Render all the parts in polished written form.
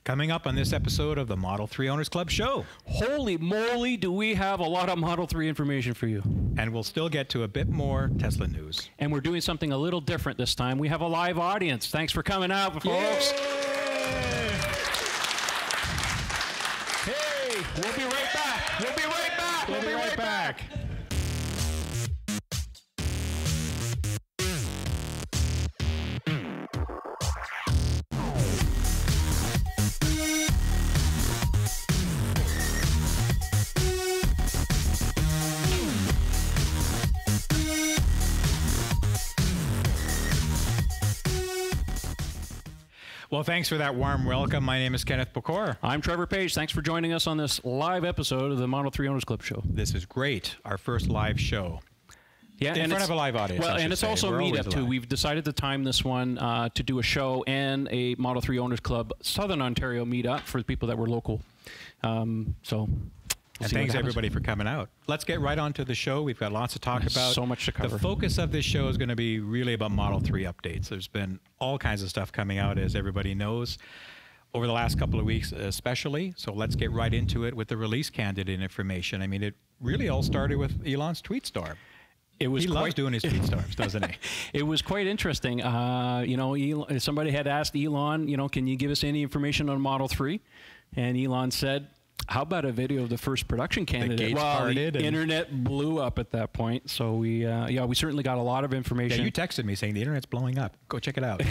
Coming up on this episode of the Model 3 Owners Club show. Holy moly, do we have a lot of Model 3 information for you. And we'll still get to a bit more Tesla news. And we're doing something a little different this time. We have a live audience. Thanks for coming out, folks. Hey, we'll be right back. We'll be right back. We'll be right back. Well, thanks for that warm welcome. My name is Kenneth Pecor. I'm Trevor Page. Thanks for joining us on this live episode of the Model 3 Owners Club show. This is great. Our first live show. Yeah, in front of a live audience. Well, and it's also a meetup, too. We've decided to time this one to do a show and a Model 3 Owners Club Southern Ontario meetup for the people that were local. And thanks everybody for coming out. Let's get right on to the show. We've got lots to talk about. So much to cover. The focus of this show is going to be really about Model 3 updates. There's been all kinds of stuff coming out, as everybody knows, over the last couple of weeks especially. So let's get right into it with the release candidate information. I mean, it really all started with Elon's tweet storm. He loves doing his tweet storms, doesn't he? It was quite interesting. You know, somebody had asked Elon, you know, can you give us any information on Model 3? And Elon said, how about a video of the first production candidate? Well, the internet blew up at that point. So we certainly got a lot of information. Yeah, you texted me saying the internet's blowing up. Go check it out.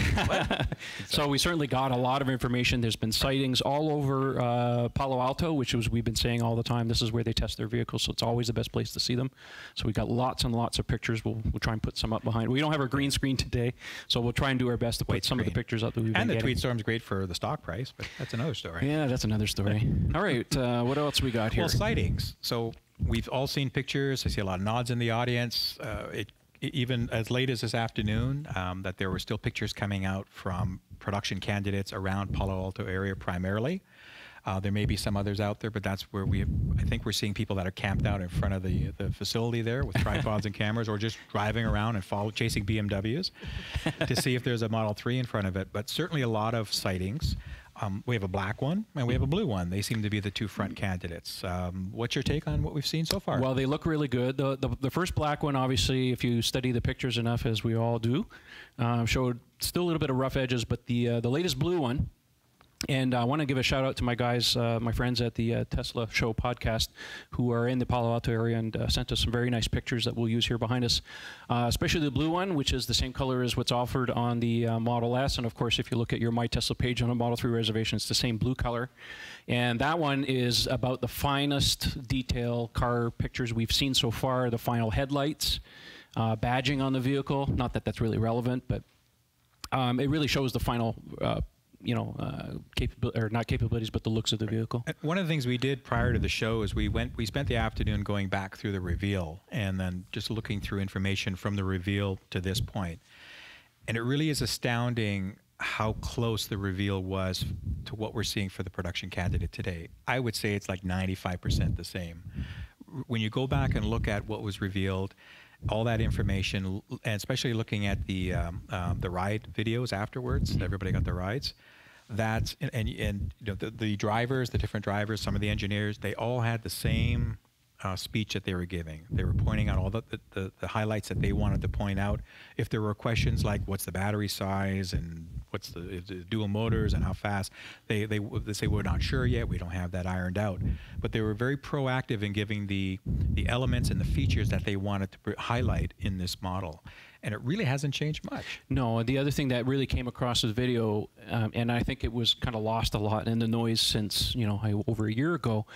So we certainly got a lot of information. There's been sightings all over Palo Alto, which is we've been saying all the time. This is where they test their vehicles, so it's always the best place to see them. So we got lots and lots of pictures. We'll try and put some up behind. We don't have our green screen today, so we'll try and do our best to put some of the pictures up that we've been getting. And the tweet storm's great for the stock price, but that's another story. Yeah, that's another story. All right. What else we got here? Well, sightings. So we've all seen pictures. I see a lot of nods in the audience. Even as late as this afternoon, that there were still pictures coming out from production candidates around Palo Alto area primarily. There may be some others out there, but that's where I think we're seeing people that are camped out in front of the facility there with tripods and cameras, or just driving around and chasing BMWs to see if there's a Model 3 in front of it. But certainly a lot of sightings. We have a black one and we have a blue one. They seem to be the two front candidates. What's your take on what we've seen so far? Well, they look really good. The first black one, obviously, if you study the pictures enough, as we all do, showed still a little bit of rough edges, but the latest blue one, and I want to give a shout out to my guys, my friends at the Tesla Show podcast, who are in the Palo Alto area and sent us some very nice pictures that we'll use here behind us, especially the blue one, which is the same color as what's offered on the Model S. And of course, if you look at your My Tesla page on a Model 3 reservation, it's the same blue color. And that one is about the finest detail car pictures we've seen so far, the final headlights, badging on the vehicle. Not that that's really relevant, but it really shows the final not capabilities, but the looks of the vehicle. One of the things we did prior to the show is we spent the afternoon going back through the reveal and then just looking through information from the reveal to this point. And it really is astounding how close the reveal was to what we're seeing for the production candidate today. I would say it's like 95% the same. When you go back and look at what was revealed, all that information, and especially looking at the ride videos afterwards, everybody got the rides. That's and you know, the drivers, the different drivers, some of the engineers, they all had the same speech that they were giving. They were pointing out all the highlights that they wanted to point out. If there were questions like what's the battery size and what's the dual motors and how fast, they say we're not sure yet, we don't have that ironed out. But they were very proactive in giving the elements and the features that they wanted to highlight in this model. And it really hasn't changed much. No, the other thing that really came across the video, and I think it was kind of lost a lot in the noise since, you know, over a year ago,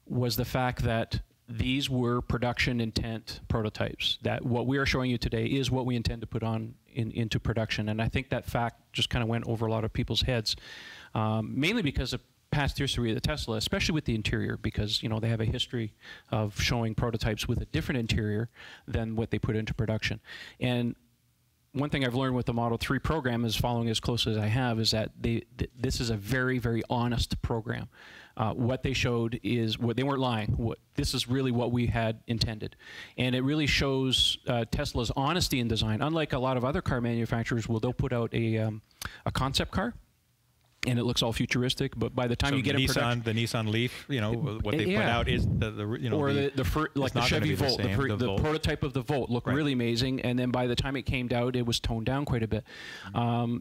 was the fact that these were production intent prototypes. That what we are showing you today is what we intend to put on into production. And I think that fact just kind of went over a lot of people's heads, mainly because of past history of the Tesla, especially with the interior, because, you know, they have a history of showing prototypes with a different interior than what they put into production. And one thing I've learned with the Model 3 program, is following as close as I have, is that this is a very, very honest program. What they showed is what they weren't lying. This is really what we had intended, and it really shows Tesla's honesty in design. Unlike a lot of other car manufacturers, they'll put out a concept car, and it looks all futuristic. But by the time so you get the in production, the Nissan Leaf, you know, what they put out is the you know, or like the Chevy Volt, the Volt. prototype of the Volt looked really amazing, and then by the time it came out, it was toned down quite a bit.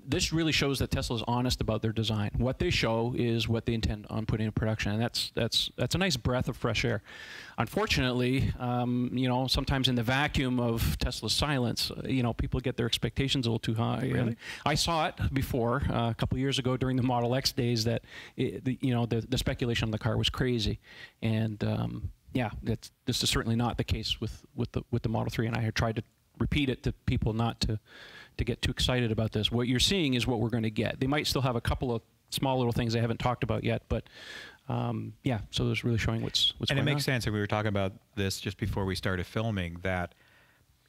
This really shows that Tesla's honest about their design. What they show is what they intend on putting in production, and that's a nice breath of fresh air. Unfortunately, you know, sometimes in the vacuum of Tesla's silence, you know, people get their expectations a little too high. Really? And I saw it before a couple of years ago during the Model X days that you know, the speculation on the car was crazy, and yeah, this is certainly not the case with the Model 3. And I had tried to repeat it to people not to get too excited about this. What you're seeing is what we're going to get. They might still have a couple of small little things they haven't talked about yet, but yeah, so it's really showing what's going on. And it makes sense, and we were talking about this just before we started filming, that,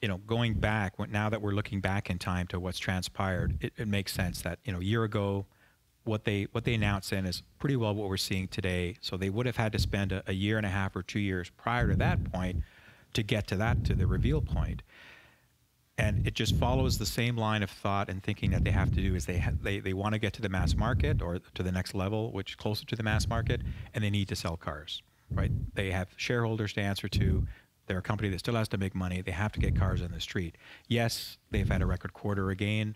you know, going back, now that we're looking back in time to what's transpired, it makes sense that, you know, a year ago, what they announced then is pretty well what we're seeing today. So they would have had to spend a year and a half or 2 years prior to that point to get to the reveal point. And it just follows the same line of thought and thinking that they have to do is they want to get to the mass market, or to the next level, which is closer to the mass market, and they need to sell cars, right? They have shareholders to answer to. They're a company that still has to make money. They have to get cars on the street. Yes, they've had a record quarter again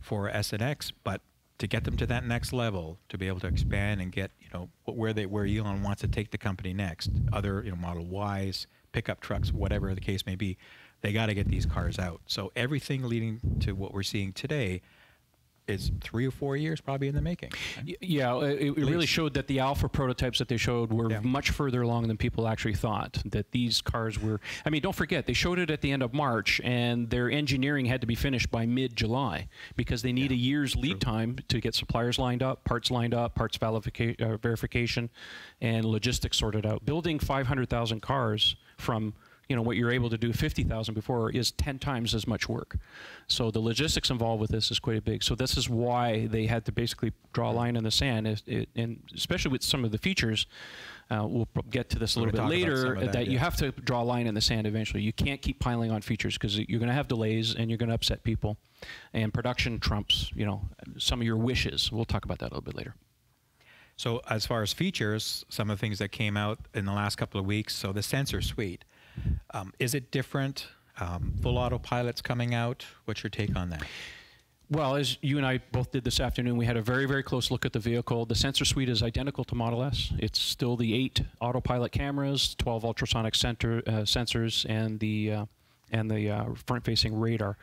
for S and X, but to get them to that next level, to be able to expand and get, you know, where Elon wants to take the company next, other, you know, Model Ys, pickup trucks, whatever the case may be, they got to get these cars out. So everything leading to what we're seeing today is 3 or 4 years probably in the making. Yeah, it really showed that the alpha prototypes that they showed were much further along than people actually thought, that these cars were, I mean, don't forget, they showed it at the end of March, and their engineering had to be finished by mid-July, because they need a year's lead time to get suppliers lined up, parts verification, and logistics sorted out. Building 500,000 cars from, you know, what you're able to do 50,000 before is 10 times as much work. So the logistics involved with this is quite big. So this is why they had to basically draw a line in the sand, and especially with some of the features. We'll get to this a little bit later, that you have to draw a line in the sand eventually. You can't keep piling on features, because you're going to have delays and you're going to upset people. And production trumps, you know, some of your wishes. We'll talk about that a little bit later. So as far as features, some of the things that came out in the last couple of weeks, so the sensor suite. Is it different? Full autopilot's coming out. What's your take on that? Well, as you and I both did this afternoon, we had a very, very close look at the vehicle. The sensor suite is identical to Model S. It's still the 8 autopilot cameras, 12 ultrasonic sensors, and the front-facing radar.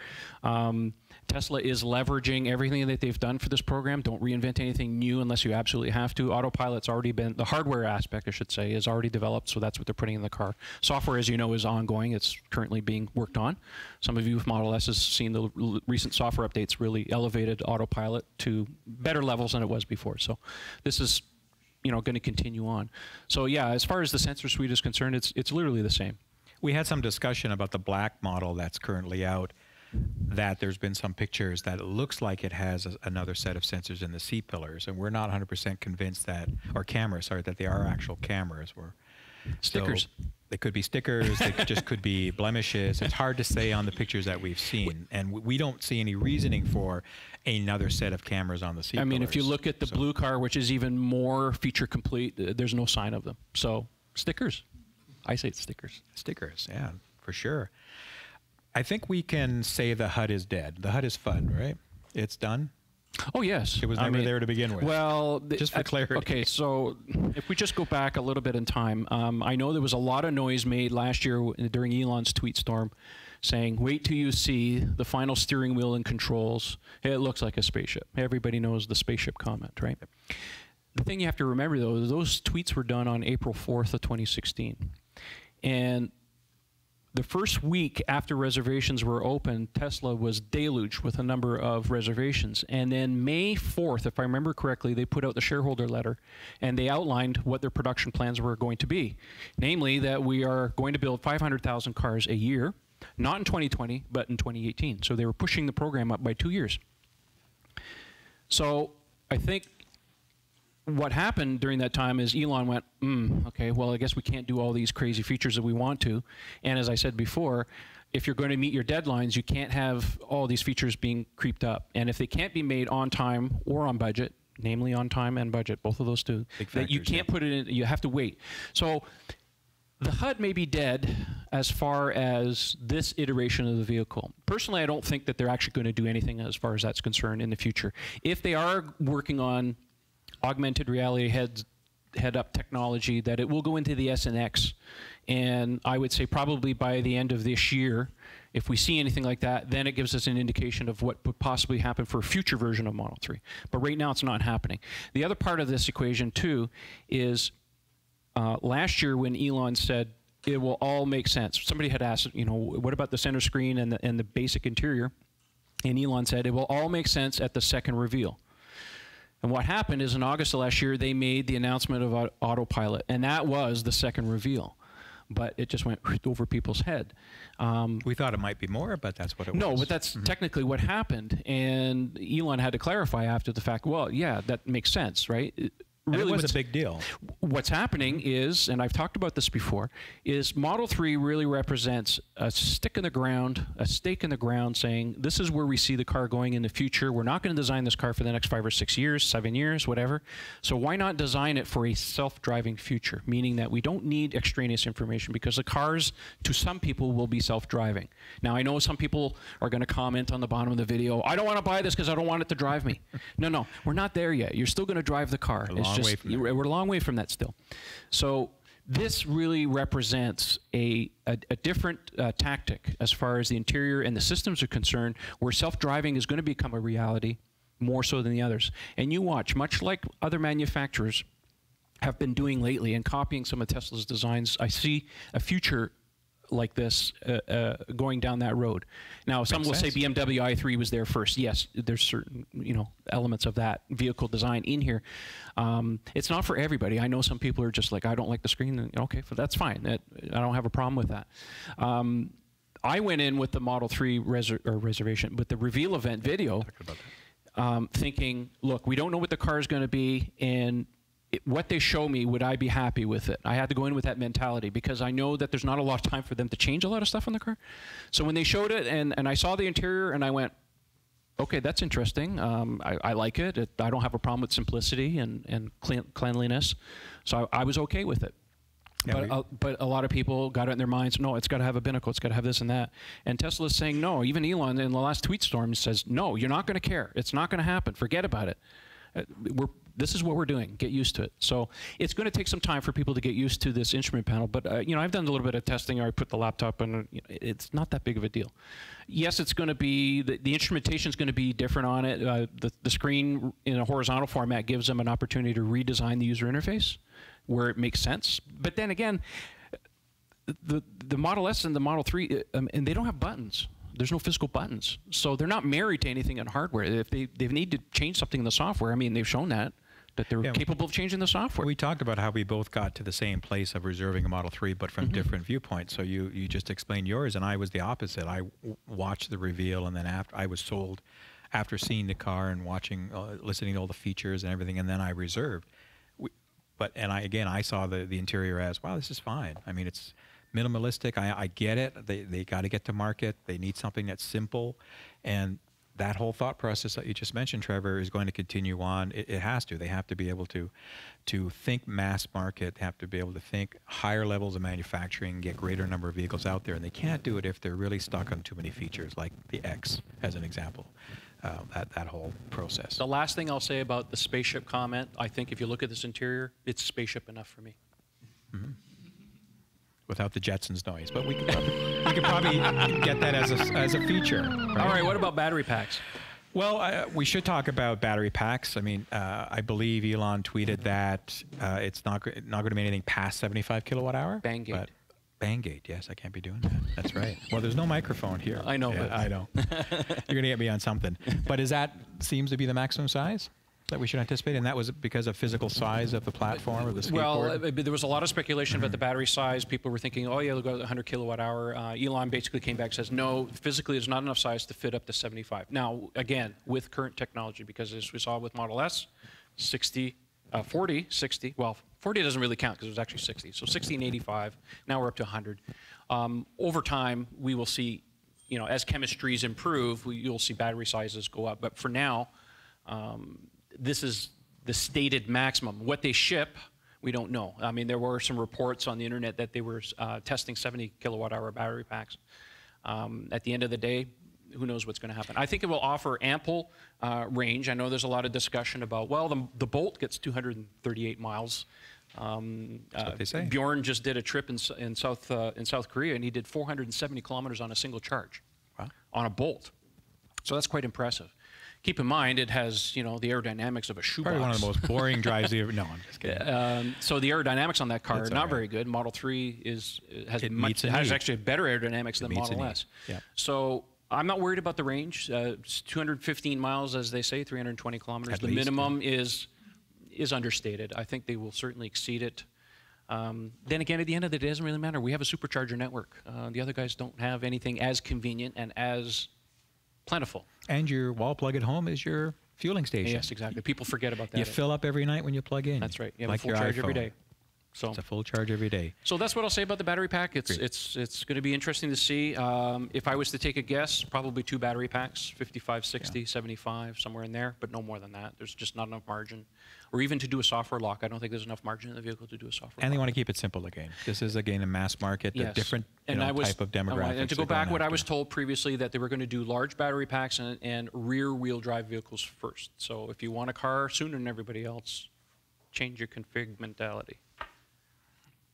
Tesla is leveraging everything that they've done for this program. Don't reinvent anything new unless you absolutely have to. Autopilot's already been, the hardware aspect, I should say, is already developed, so that's what they're putting in the car. Software, as you know, is ongoing. It's currently being worked on. Some of you with Model S has seen the recent software updates really elevated Autopilot to better levels than it was before. So this is, you know, going to continue on. So yeah, as far as the sensor suite is concerned, it's literally the same. We had some discussion about the black model that's currently out, that there's been some pictures that it looks like it has another set of sensors in the C-pillars, and we're not 100% convinced that, or cameras, sorry, that they are actual cameras. Stickers. So they could be stickers, they just could be blemishes. It's hard to say on the pictures that we've seen, and we don't see any reasoning for another set of cameras on the C-pillars. I mean, if you look at the blue car, which is even more feature complete, there's no sign of them. So, stickers. I say it's stickers. Stickers, yeah, for sure. I think we can say the HUD is dead. The HUD is FUD, right? It's done? Oh, yes. It was never there to begin with. Well, just for clarity. Okay, so if we just go back a little bit in time, I know there was a lot of noise made last year during Elon's tweet storm saying, wait till you see the final steering wheel and controls. It looks like a spaceship. Everybody knows the spaceship comment, right? The thing you have to remember, though, is those tweets were done on April 4th of 2016. And the first week after reservations were open, Tesla was deluged with a number of reservations. And then May 4th, if I remember correctly, they put out the shareholder letter, and they outlined what their production plans were going to be. Namely, that we are going to build 500,000 cars a year, not in 2020, but in 2018. So they were pushing the program up by 2 years. So I think what happened during that time is Elon went, okay, well, I guess we can't do all these crazy features that we want to. And as I said before, if you're going to meet your deadlines, you can't have all these features being creeped up. And if they can't be made on time or on budget, namely on time and budget, both of those two. Big That you factors, can't put it in, you have to wait. So the HUD may be dead as far as this iteration of the vehicle. Personally, I don't think that they're actually going to do anything as far as that's concerned in the future. If they are working on augmented reality head-up technology, that it will go into the S and X, and I would say probably by the end of this year, if we see anything like that, then it gives us an indication of what would possibly happen for a future version of Model 3. But right now, it's not happening. The other part of this equation, too, is last year when Elon said it will all make sense, somebody had asked, you know, what about the center screen and the basic interior? And Elon said it will all make sense at the second reveal. And what happened is in August of last year, they made the announcement of autopilot, and that was the second reveal. But it just went over people's head. We thought it might be more, but that's what it was. No, but that's technically what happened. And Elon had to clarify after the fact, well, yeah, that makes sense, right? Really, it was a big deal. What's happening is, and I've talked about this before, is Model 3 really represents a stick in the ground, a stake in the ground saying, this is where we see the car going in the future. We're not going to design this car for the next 5 or 6 years, 7 years, whatever. So why not design it for a self-driving future, meaning that we don't need extraneous information because the cars, to some people, will be self-driving. Now, I know some people are going to comment on the bottom of the video, I don't want to buy this because I don't want it to drive me. No, we're not there yet. You're still going to drive the car. We're a long way from that still. So this really represents a different tactic as far as the interior and the systems are concerned, where self-driving is going to become a reality more so than the others. And you watch, much like other manufacturers have been doing lately and copying some of Tesla's designs, I see a future like this going down that road. Now, some will say BMW i3 was there first. Yes, there's certain elements of that vehicle design in here. It's not for everybody. I know some people are just like, I don't like the screen. Okay, that's fine. I don't have a problem with that. I went in with the Model 3 reservation, with the reveal event video, thinking, look, we don't know what the car is going to be, and what they show me, would I be happy with it? I had to go in with that mentality because I know that there's not a lot of time for them to change a lot of stuff on the car. So when they showed it and I saw the interior and I went, okay, that's interesting. I like it. I don't have a problem with simplicity and cleanliness. So I was okay with it. Yeah, but a lot of people got it in their minds, no, it's got to have a binnacle, it's got to have this and that. And Tesla's saying no. Even Elon in the last tweet storm says, no, you're not going to care. It's not going to happen. Forget about it. This is what we're doing. Get used to it. So it's going to take some time for people to get used to this instrument panel. But I've done a little bit of testing. I put the laptop in. It's not that big of a deal. Yes, it's going to be the instrumentation is going to be different on it. The screen in a horizontal format gives them an opportunity to redesign the user interface where it makes sense. But then again, the Model S and the Model 3, and they don't have buttons. There's no physical buttons. So they're not married to anything in hardware. If they need to change something in the software, I mean, they've shown that they're capable of changing the software. We talked about how we both got to the same place of reserving a Model 3, but from different viewpoints. So you just explained yours, and I was the opposite. I watched the reveal, and then after I was sold after seeing the car and watching, listening to all the features and everything, and then I reserved. I saw the interior as, wow, this is fine. I mean, it's minimalistic. I get it. They got to get to market. They need something that's simple, and that whole thought process that you just mentioned, Trevor, is going to continue on. It has to. They have to be able to think mass market. They have to be able to think higher levels of manufacturing, get greater number of vehicles out there, and they can't do it if they're really stuck on too many features, like the X as an example. That whole process. The last thing I'll say about the spaceship comment, I think if you look at this interior, it's spaceship enough for me. Mm-hmm. Without the Jetsons noise, but we could probably get that as a feature. Right? All right, what about battery packs? Well, we should talk about battery packs. I mean, I believe Elon tweeted that it's not going to be anything past 75 kilowatt hour. Bangate. Bangate, yes, I can't be doing that. That's right. Well, there's no microphone here. I know. Yeah, I know. You're going to get me on something. But seems to be the maximum size that we should anticipate? And that was because of physical size of the platform or the skateboard? Well, there was a lot of speculation about the battery size. People were thinking, oh, yeah, they'll go 100 kilowatt hour. Elon basically came back and says, no, physically there's not enough size to fit up to 75. Now, again, with current technology, because as we saw with Model S, 40, 60, well, 40 doesn't really count because it was actually 60. So 60 and 85, now we're up to 100. Over time, we will see, as chemistries improve, you'll see battery sizes go up. But for now, this is the stated maximum. What they ship, we don't know. I mean, there were some reports on the internet that they were testing 70 kilowatt-hour battery packs. At the end of the day, who knows what's going to happen. I think it will offer ample range. I know there's a lot of discussion about, well, the Bolt gets 238 miles. That's what they say. Bjorn just did a trip in South Korea, and he did 470 kilometers on a single charge. Wow. On a Bolt. So that's quite impressive. Keep in mind, it has, you know, the aerodynamics of a shoebox. Probably one of the most boring drives you ever. No, I'm just kidding. So the aerodynamics on that car are not right. very good. Model 3 has actually better aerodynamics than Model S. Yeah. So I'm not worried about the range. It's 215 miles, as they say, 320 kilometers. At the least, minimum is understated. I think they will certainly exceed it. Then again, at the end of the day, it doesn't really matter. We have a supercharger network. The other guys don't have anything as convenient and as plentiful. And your wall plug at home is your fueling station. Yes, exactly. People forget about that. You fill up every night when you plug in. That's right. You have like a full your charge iPhone. every day. So it's a full charge every day. So that's what I'll say about the battery pack. It's going to be interesting to see. If I was to take a guess, probably 2 battery packs, 55, 60, 75, somewhere in there, but no more than that. There's just not enough margin. Or even to do a software lock. I don't think there's enough margin in the vehicle to do a software lock. And they want to keep it simple again. This is, again, a mass market, a different type of demographics. And to go back, what I was told previously, that they were going to do large battery packs and rear-wheel drive vehicles first. So if you want a car sooner than everybody else, change your config mentality.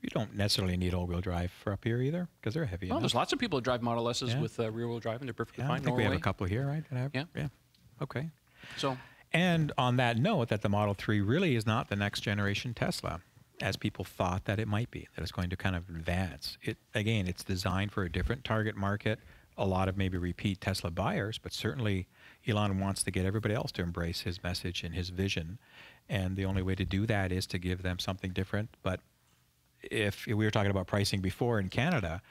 You don't necessarily need all-wheel drive for up here either, because they're heavy Well, enough. there's lots of people that drive Model S's with rear-wheel drive, and they're perfectly fine. I think we have a couple here, right? Yeah. Okay. So. And on that note, that the Model 3 really is not the next generation Tesla, as people thought that it might be, that it's going to kind of advance. Again, it's designed for a different target market, a lot of maybe repeat Tesla buyers, but certainly Elon wants to get everybody else to embrace his message and his vision. And the only way to do that is to give them something different. But if we were talking about pricing before in Canada,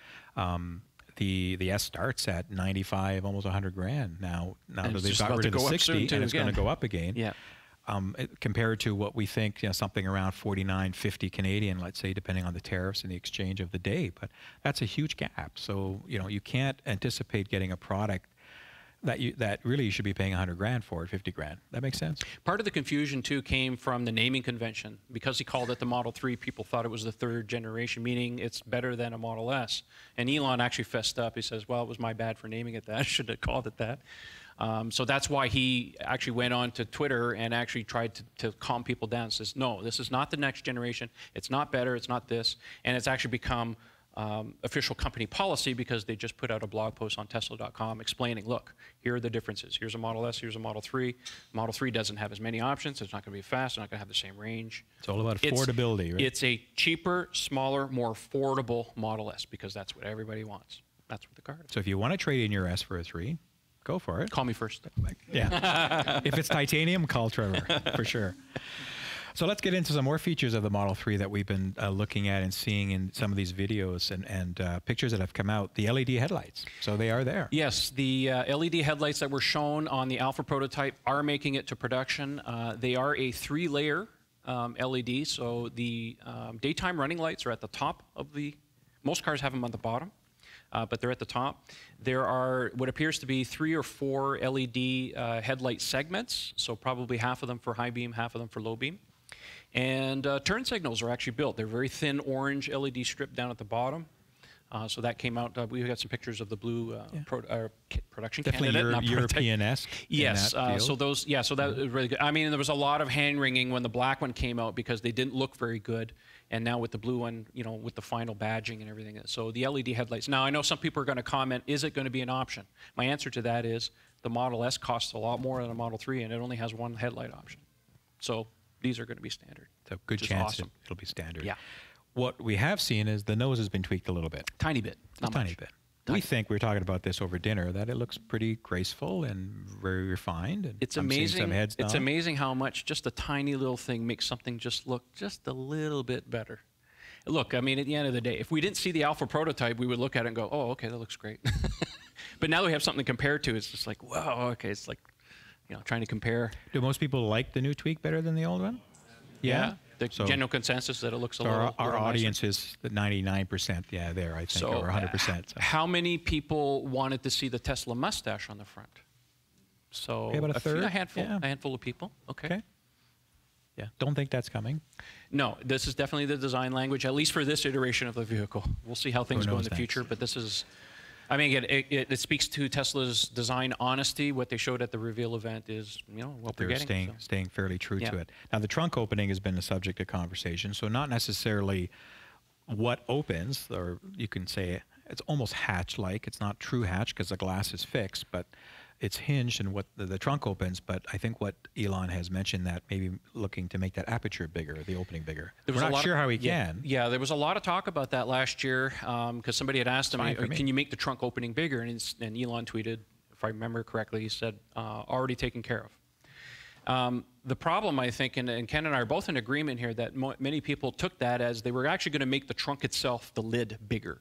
the S starts at 95, almost 100 grand. Now that they've got rid of the 60, and it's going to go up again. Yeah. Compared to what we think, something around 49, 50 Canadian, let's say, depending on the tariffs and the exchange of the day. But that's a huge gap. So you can't anticipate getting a product that really you should be paying 100 grand for, 50 grand. That makes sense? Part of the confusion, too, came from the naming convention. Because he called it the Model 3, people thought it was the 3rd generation, meaning it's better than a Model S. And Elon actually fessed up. He says, well, it was my bad for naming it that. I should have called it that. So that's why he actually went on to Twitter and actually tried to calm people down. Says, no, this is not the next generation. It's not better. It's not this. And it's actually become official company policy, because they just put out a blog post on Tesla.com explaining, look, here are the differences. Here's a Model S, here's a Model 3. Model 3 doesn't have as many options. It's not going to be fast. It's not going to have the same range. It's all about affordability, right? It's a cheaper, smaller, more affordable Model S, because that's what everybody wants. That's what the car is. So if you want to trade in your S for a 3, go for it. Call me first. Yeah. If it's titanium, call Trevor, for sure. So let's get into some more features of the Model 3 that we've been looking at and seeing in some of these videos and pictures that have come out. The LED headlights. So they are there. Yes, the LED headlights that were shown on the Alpha prototype are making it to production. They are a 3-layer LED. So the daytime running lights are at the top of the... Most cars have them on the bottom, but they're at the top. There are what appears to be 3 or 4 LED headlight segments. So probably half of them for high beam, half of them for low beam. And turn signals are actually built. They're very thin orange LED strip down at the bottom. So that came out. We got some pictures of the blue production definitely candidate. Definitely European-esque. Yes. So those. Yeah. So that was really good. I mean, there was a lot of hand wringing when the black one came out, because they didn't look very good. And now with the blue one, with the final badging and everything. So the LED headlights. Now I know some people are going to comment, is it going to be an option? My answer to that is the Model S costs a lot more than a Model 3, and it only has one headlight option. So these are going to be standard. So good chance it'll be standard. Yeah. What we have seen is the nose has been tweaked a little bit. Tiny bit. A tiny bit. We think, we were talking about this over dinner, that it looks pretty graceful and very refined. And it's I'm amazing. seeing some heads It's down. amazing how much just a tiny little thing makes something just look just a little bit better. Look, I mean, at the end of the day, if we didn't see the Alpha prototype, we would look at it and go, oh, okay, that looks great. But now we have something to compare to. It's just like, wow, okay, it's like, trying to compare. Do most people like the new tweak better than the old one? Yeah. The general consensus that it looks a little our little audience nicer. is 99%, there, I think, or 100%. So. How many people wanted to see the Tesla mustache on the front? So about a third? a handful of people. Okay. Yeah. Don't think that's coming. No, this is definitely the design language, at least for this iteration of the vehicle. We'll see how things go in the future, but this is, I mean, again, it speaks to Tesla's design honesty. What they showed at the reveal event is, you know, what we're getting. Staying fairly true to it. Now, the trunk opening has been the subject of conversation, so not necessarily what opens, or you can say it's almost hatch-like. It's not true hatch because the glass is fixed, but it's hinged and what the trunk opens. But I think what Elon has mentioned, that maybe looking to make that aperture bigger, the opening bigger. We're not sure how he can. Yeah, there was a lot of talk about that last year because somebody had asked him, can you make the trunk opening bigger? And Elon tweeted, if I remember correctly, he said, already taken care of. The problem, I think, and Ken and I are both in agreement here, that many people took that as they were actually going to make the trunk itself, the lid, bigger.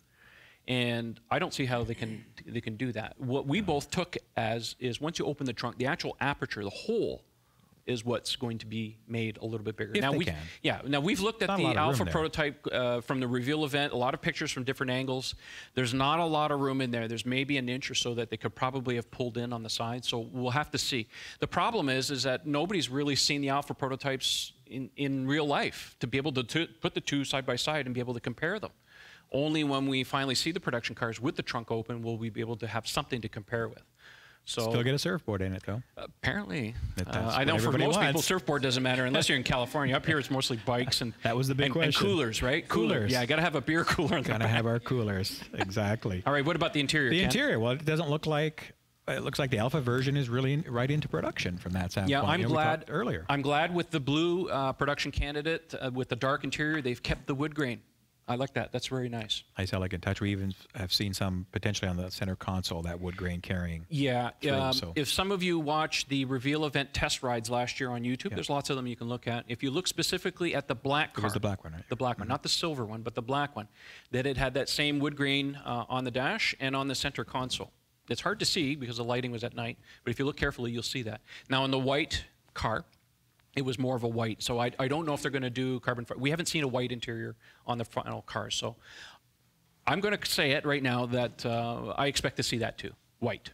And I don't see how they can do that. What we both took as is once you open the trunk, the actual aperture, the hole, is what's going to be made a little bit bigger. If now they can. Yeah. Now we've looked at the Alpha prototype from the reveal event. A lot of pictures from different angles. There's not a lot of room in there. There's maybe an inch or so that they could probably have pulled in on the side. So we'll have to see. The problem is that nobody's really seen the Alpha prototypes in real life to be able to put the two side by side and be able to compare them. Only when we finally see the production cars with the trunk open will we be able to have something to compare with. So still get a surfboard in it, though. Apparently. I know for most people, surfboard doesn't matter unless you're in California. Up here, it's mostly bikes and that was the big question. And coolers, right? Coolers. Yeah, got to have a beer cooler in the back. Got to have our coolers. Exactly. All right, what about the interior, The Ken? interior, well, it doesn't look like... It looks like the Alpha version is really right into production from that standpoint. Yeah, I'm glad. Earlier. I'm glad with the blue production candidate with the dark interior, they've kept the wood grain. I like that. That's very nice. Nice, elegant touch. We even have seen some potentially on the center console, that wood grain carrying. Yeah. If some of you watched the reveal event test rides last year on YouTube, there's lots of them you can look at. If you look specifically at the black car. It was the black one, right? The black one, not the silver one, but the black one, that it had that same wood grain on the dash and on the center console. It's hard to see because the lighting was at night, but if you look carefully, you'll see that. Now, in the white car, it was more of a white. So I don't know if they're going to do carbon fiber. We haven't seen a white interior on the final cars. So I'm going to say it right now that I expect to see that too, white.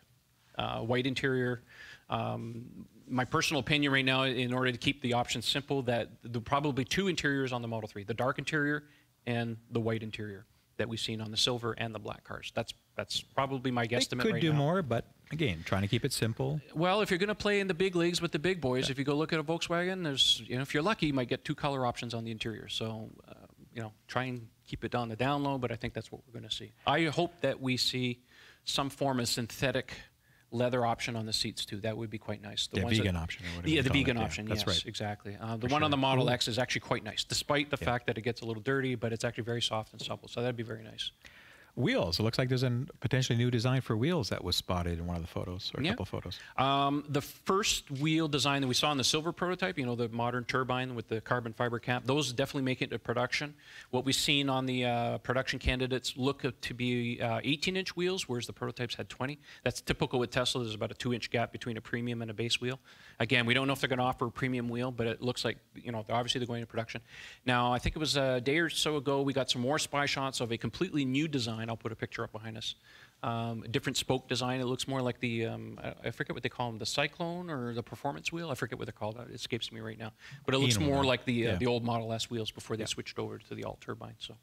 White interior. My personal opinion right now, in order to keep the options simple, that there are probably two interiors on the Model 3, the dark interior and the white interior that we've seen on the silver and the black cars. That's probably my guesstimate right now. They could do more, but again, trying to keep it simple. Well, if you're going to play in the big leagues with the big boys, if you go look at a Volkswagen, there's, you know, if you're lucky, you might get two color options on the interior. So, you know, try and keep it on the down low, but I think that's what we're going to see. I hope that we see some form of synthetic leather option on the seats too. That would be quite nice. The vegan option. Yeah, the vegan option. That's yes, right. Exactly. The one on the Model X is actually quite nice, despite the fact that it gets a little dirty, but it's actually very soft and supple. So that'd be very nice. Wheels. It looks like there's a potentially new design for wheels that was spotted in one of the photos, or a couple of photos. The first wheel design that we saw in the silver prototype, you know, the modern turbine with the carbon fiber cap, those definitely make it to production. What we've seen on the production candidates look to be 18-inch wheels, whereas the prototypes had 20. That's typical with Tesla. There's about a 2-inch gap between a premium and a base wheel. Again, we don't know if they're going to offer a premium wheel, but it looks like, you know, obviously they're going into production. Now, I think it was a day or so ago, we got some more spy shots of a completely new design. I'll put a picture up behind us. A different spoke design. It looks more like the, I forget what they call them, the Cyclone or the Performance wheel. I forget what they're called. It escapes me right now. But it looks more like the old Model S wheels before they switched over to the all turbine. So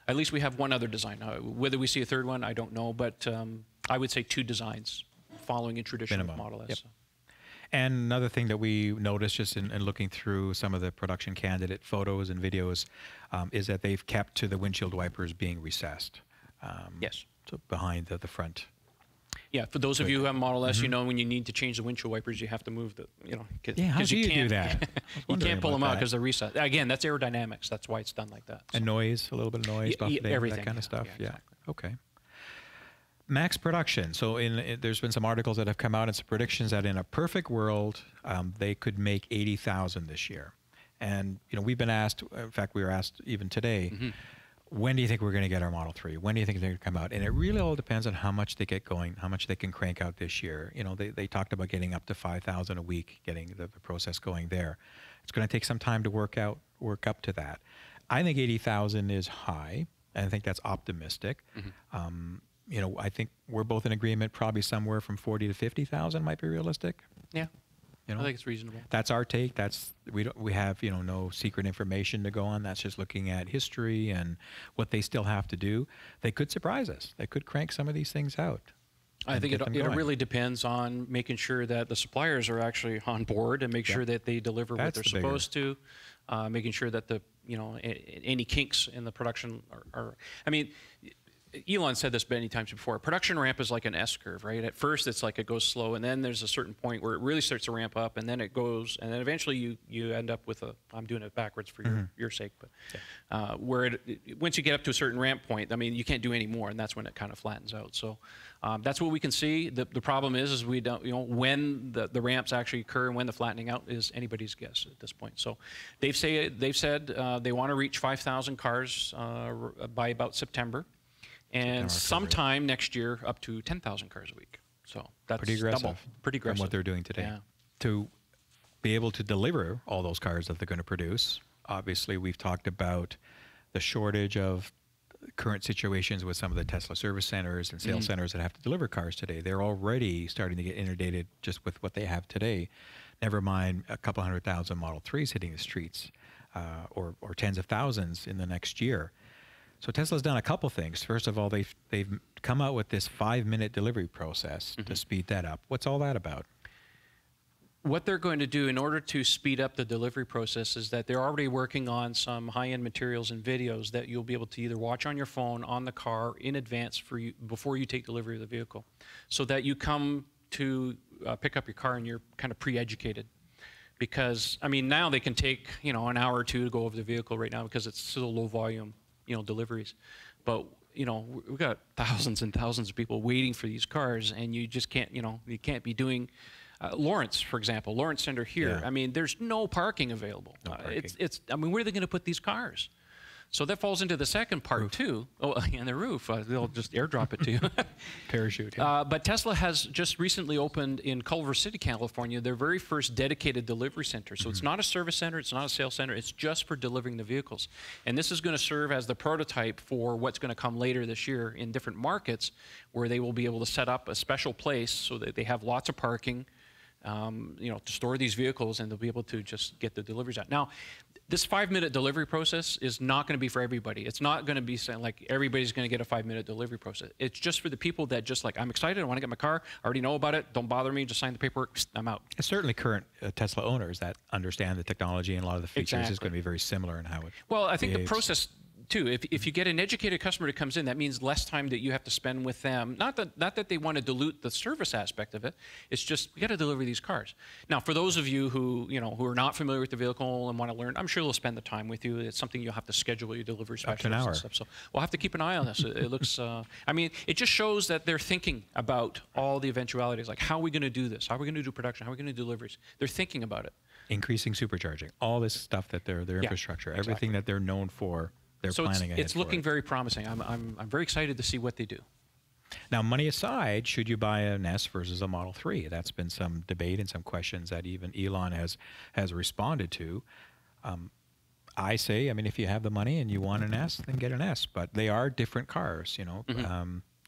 at least we have one other design. Whether we see a third one, I don't know. But I would say two designs following in tradition of Model S. Yep. And another thing that we noticed just in looking through some of the production candidate photos and videos is that they've kept to the windshield wipers being recessed. Yes. So behind the front. Yeah, for those of you who have Model S, you know when you need to change the windshield wipers, you have to move the, you know, how do you do that? You can't pull them out because they're recessed. Again, that's aerodynamics. That's why it's done like that. So. And noise, a little bit of noise, everything, that kind of stuff. Yeah, exactly. Okay. Max production. So there's been some articles that have come out and some predictions that in a perfect world, they could make 80,000 this year. And, you know, we've been asked, in fact, we were asked even today, when do you think we're going to get our Model 3? When do you think they're going to come out? And it really all depends on how much they get going, how much they can crank out this year. You know, they talked about getting up to 5,000 a week, getting the process going there. It's going to take some time to work up to that. I think 80,000 is high, and I think that's optimistic. You know, I think we're both in agreement, probably somewhere from 40 to 50,000 might be realistic. Yeah. You know, I think it's reasonable. That's our take. We have no secret information to go on. That's just looking at history and what they still have to do. They could surprise us. They could crank some of these things out. I think it really depends on making sure that the suppliers are actually on board and make sure that they deliver what they're supposed to, making sure that any kinks in the production are. I mean, Elon said this many times before. Production ramp is like an S curve, right? At first, it's like it goes slow, and then there's a certain point where it really starts to ramp up, and then it goes, and then eventually you end up with I'm doing it backwards for your sake, but where once you get up to a certain ramp point, I mean, you can't do any more, and that's when it kind of flattens out. So that's what we can see. The problem is we don't, when the ramps actually occur and when the flattening out is anybody's guess at this point. So they've said they want to reach 5,000 cars by about September. And sometime next year, up to 10,000 cars a week. So that's pretty aggressive. Double. Pretty aggressive. From what they're doing today. Yeah. To be able to deliver all those cars that they're going to produce, obviously we've talked about the shortage of current situations with some of the Tesla service centers and sales centers that have to deliver cars today. They're already starting to get inundated just with what they have today. Never mind a couple 100,000 Model 3s hitting the streets, or tens of thousands in the next year. So Tesla's done a couple things. First of all, they've come out with this 5-minute delivery process to speed that up. What's all that about? What they're going to do in order to speed up the delivery process is that they're already working on some high-end materials and videos that you'll be able to either watch on your phone, on the car, in advance for you before you take delivery of the vehicle, so that you come to pick up your car and you're kind of pre-educated. Because, I mean, now they can take, an hour or two to go over the vehicle right now because it's still low volume, deliveries. But, we've got thousands and thousands of people waiting for these cars, and you just can't, you can't be doing, Lawrence, for example, Lawrence Center here. Yeah. I mean, there's no parking available. No parking. I mean, where are they going to put these cars? So that falls into the second part too. Oh, and the roof. They'll just airdrop it to you. Parachute. Yeah. But Tesla has just recently opened in Culver City, California, their very first dedicated delivery center. So it's not a service center, it's not a sales center, it's just for delivering the vehicles. And this is going to serve as the prototype for what's going to come later this year in different markets, where they will be able to set up a special place so that they have lots of parking, to store these vehicles, and they'll be able to just get the deliveries out. Now, this 5-minute delivery process is not going to be for everybody. It's not going to be saying like everybody's going to get a 5-minute delivery process. It's just for the people that just like, I'm excited, I want to get my car, I already know about it, don't bother me, just sign the paperwork, I'm out. And certainly current Tesla owners that understand the technology and a lot of the features is going to be very similar in how it Well, I think behaves. The process too, if you get an educated customer that comes in, that means less time that you have to spend with them. Not that they want to dilute the service aspect of it. It's just we got to deliver these cars. Now, for those of you who who are not familiar with the vehicle and want to learn, I'm sure they'll spend the time with you. It's something you'll have to schedule your delivery specialists and stuff. So we'll have to keep an eye on this. It looks. I mean, it just shows that they're thinking about all the eventualities. Like, how are we going to do this? How are we going to do production? How are we going to do deliveries? They're thinking about it. Increasing supercharging, all this stuff that their infrastructure, everything that they're known for. So it's looking very promising. I'm very excited to see what they do. Now, money aside, should you buy an S versus a Model 3? That's been some debate and some questions that even Elon has responded to. I say, I mean, if you have the money and you want an S, then get an S. But they are different cars, Do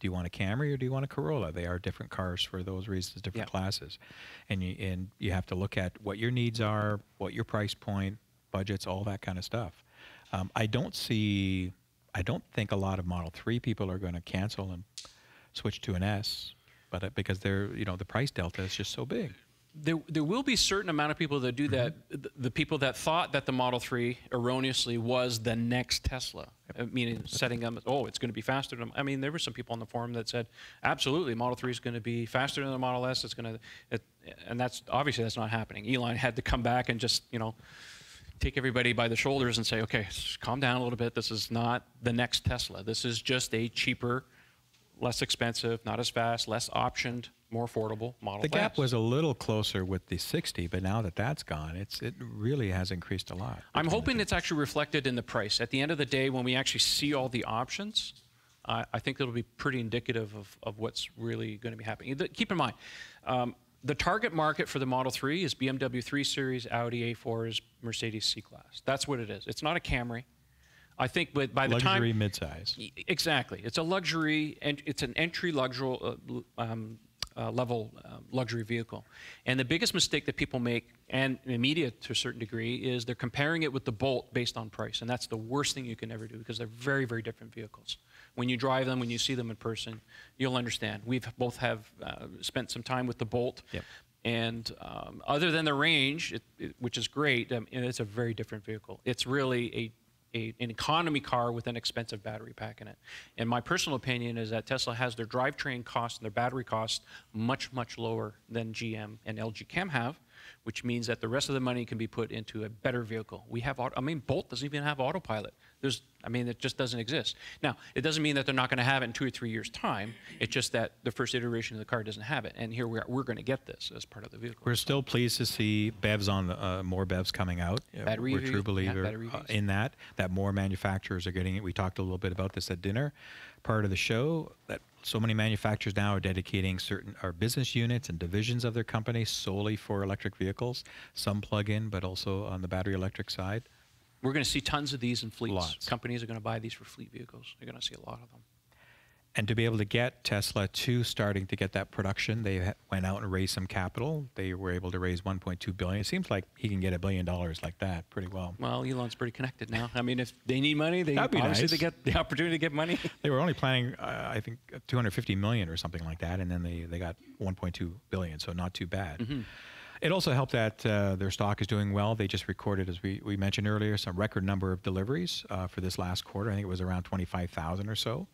you want a Camry or do you want a Corolla? They are different cars for those reasons, different classes. And you have to look at what your needs are, what your price point, budgets, all that kind of stuff. I don't think a lot of Model 3 people are going to cancel and switch to an S, but because they're, the price delta is just so big. There will be a certain amount of people that do that. The people that thought that the Model 3 erroneously was the next Tesla, meaning setting them, it's going to be faster than. I mean, there were some people on the forum that said, absolutely, Model 3 is going to be faster than the Model S. It's going to, and that's obviously that's not happening. Elon had to come back and just take everybody by the shoulders and say, okay, calm down a little bit. This is not the next Tesla. This is just a cheaper, less expensive, not as fast, less optioned, more affordable Model S. The gap was a little closer with the 60, but now that that's gone, it really has increased a lot. I'm hoping it's actually reflected in the price. At the end of the day, when we actually see all the options, I think it'll be pretty indicative of what's really going to be happening. Keep in mind, the target market for the Model 3 is BMW 3 Series, Audi A4s, Mercedes C-Class. That's what it is. It's not a Camry. I think by the time... Luxury midsize. Exactly. It's a luxury, and it's an entry luxury level luxury vehicle. And the biggest mistake that people make, and the media to a certain degree, is they're comparing it with the Bolt based on price. And that's the worst thing you can ever do, because they're very, very different vehicles. When you drive them, when you see them in person, you'll understand. We've both have spent some time with the Bolt. Yep. And other than the range, which is great, it's a very different vehicle. It's really an economy car with an expensive battery pack in it. And my personal opinion is that Tesla has their drivetrain costs and their battery costs much, much lower than GM and LG Chem have, which means that the rest of the money can be put into a better vehicle. We have, Bolt doesn't even have autopilot. It just doesn't exist. Now, it doesn't mean that they're not going to have it in 2 or 3 years' time. It's just that the first iteration of the car doesn't have it. And here we're going to get this as part of the vehicle. We're still pleased to see BEVs on more BEVs coming out. Battery We're a true believer in that more manufacturers are getting it. We talked a little bit about this at dinner, part of the show, that so many manufacturers now are dedicating certain business units and divisions of their company solely for electric vehicles, some plug-in, but also on the battery electric side. We're going to see tons of these in fleets. Lots. Companies are going to buy these for fleet vehicles. You're going to see a lot of them. And to be able to get Tesla to starting to get that production, they went out and raised some capital. They were able to raise $1.2 billion. It seems like he can get $1 billion like that pretty well. Well, Elon's pretty connected now. If they need money, they get the opportunity to get money. They were only planning, I think, $250 million or something like that, and then they got $1.2 billion, so not too bad. Mm-hmm. It also helped that their stock is doing well. They just recorded, as we mentioned earlier, some record number of deliveries for this last quarter. I think it was around 25,000 or so.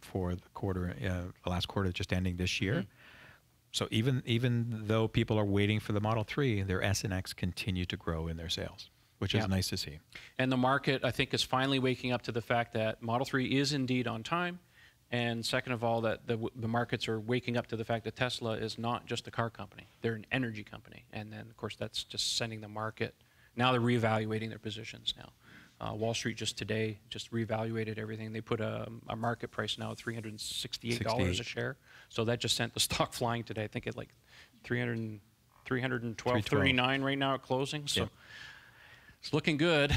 For the last quarter just ending this year. Mm-hmm. So even though people are waiting for the Model 3, their S and X continue to grow in their sales, which is nice to see. And the market, I think, is finally waking up to the fact that Model 3 is indeed on time. And second of all, that the markets are waking up to the fact that Tesla is not just a car company. They're an energy company. And then, of course, that's just sending the market. Now they're reevaluating their positions now. Wall Street just today just reevaluated everything. They put a market price now of $368 a share. So that just sent the stock flying today. I think at like 312.39 right now at closing. So it's looking good.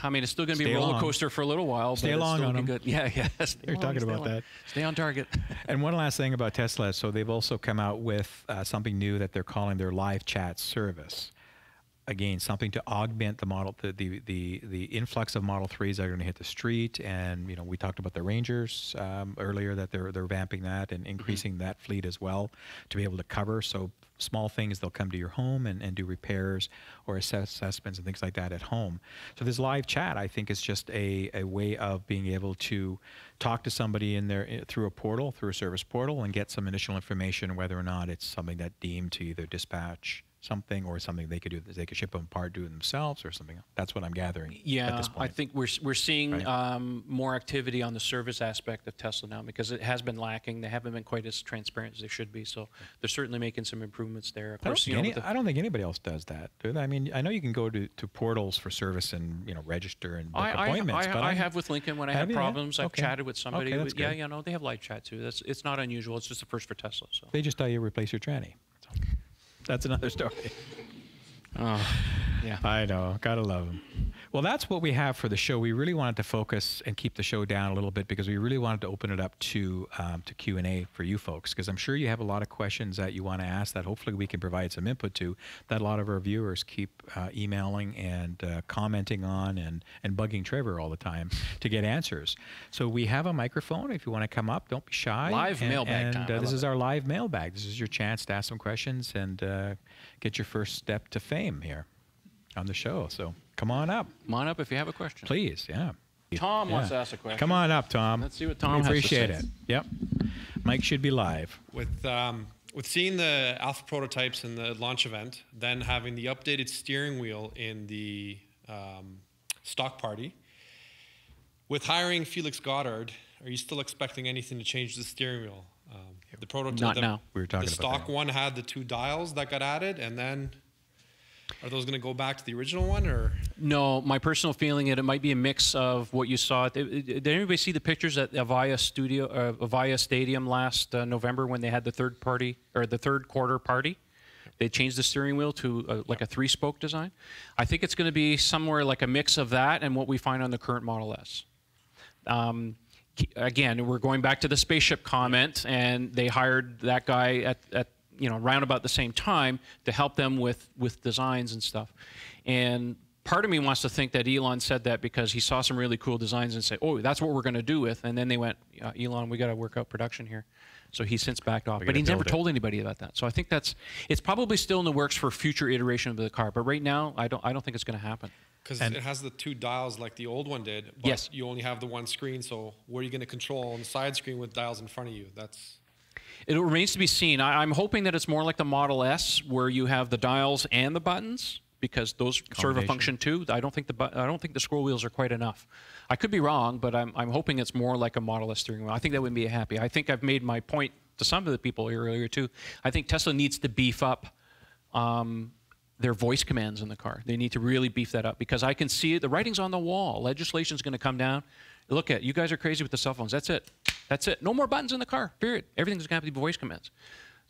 It's still going to be a roller coaster for a little while. Stay long on them. Good. Yeah. You're talking about that. Stay on target. And one last thing about Tesla. So they've also come out with something new that they're calling their live chat service. Again, something to augment the influx of Model 3s that are going to hit the street. And we talked about the Rangers earlier, that they're vamping that and increasing that fleet as well to be able to cover. So small things, they'll come to your home and do repairs or assessments and things like that at home. So this live chat, I think, is just a way of being able to talk to somebody in there through a portal, through a service portal, and get some initial information whether or not it's something that deemed to either dispatch something or something they could do. They could ship them apart, do it themselves, or something. That's what I'm gathering. Yeah, at this point. I think we're seeing more activity on the service aspect of Tesla now, because it has been lacking. They haven't been quite as transparent as they should be. So they're certainly making some improvements there. Of course, I don't think anybody else does that, do they? I know you can go to portals for service and register and book appointments. I have with Lincoln when I have problems. I've Okay. chatted with somebody. Okay, that's good. They have live chat too. It's not unusual. It's just the first for Tesla. So They just tell you replace your tranny. That's another story. Oh, yeah. I know. Gotta love them. Well, that's what we have for the show. We really wanted to focus and keep the show down a little bit because we really wanted to open it up to Q&A for you folks, because I'm sure you have a lot of questions that you want to ask that hopefully we can provide some input to, that a lot of our viewers keep emailing and commenting on and bugging Trevor all the time to get answers. So we have a microphone. If you want to come up, don't be shy. Live mailbag time. This is our live mailbag. This is your chance to ask some questions and get your first step to fame here on the show. So come on up. Come on up if you have a question. Please, yeah. Tom wants to ask a question. Come on up, Tom. Let's see what Tom has to appreciate say. it. Yep. Mike should be live. With seeing the alpha prototypes in the launch event, then having the updated steering wheel in the stock party, with hiring Felix Goddard, are you still expecting anything to change the steering wheel? The prototype, Not now. We were talking the about stock one had the 2 dials that got added, and then are those going to go back to the original one, or? No, my personal feeling it might be a mix of what you saw. Did anybody see the pictures at Avaya Stadium last November when they had the third quarter party? They changed the steering wheel to like a 3-spoke design. I think it's going to be somewhere like a mix of that and what we find on the current Model S. again, we're going back to the spaceship comment, and they hired that guy at you know, round about the same time to help them with designs and stuff. And part of me wants to think that Elon said that because he saw some really cool designs and said, oh, that's what we're going to do with. And then they went, Elon, we got to work out production here. So he since backed off. But he never told anybody about that. So I think it's probably still in the works for future iteration of the car. But right now, I don't think it's going to happen. Because it has the 2 dials like the old one did. But yes. You only have the 1 screen. So what are you going to control on the side screen with dials in front of you? It remains to be seen. I'm hoping that it's more like the Model S, where you have the dials and the buttons, because those serve a function too. I don't think the scroll wheels are quite enough. I could be wrong, but I'm hoping it's more like a Model S steering wheel. I think that would be happy. I think I've made my point to some of the people here earlier too. I think Tesla needs to beef up their voice commands in the car. They need to really beef that up, because I can see it. The writing's on the wall. Legislation's going to come down. Look at, you guys are crazy with the cell phones. That's it. That's it. No more buttons in the car, period. Everything's going to have to be voice commands.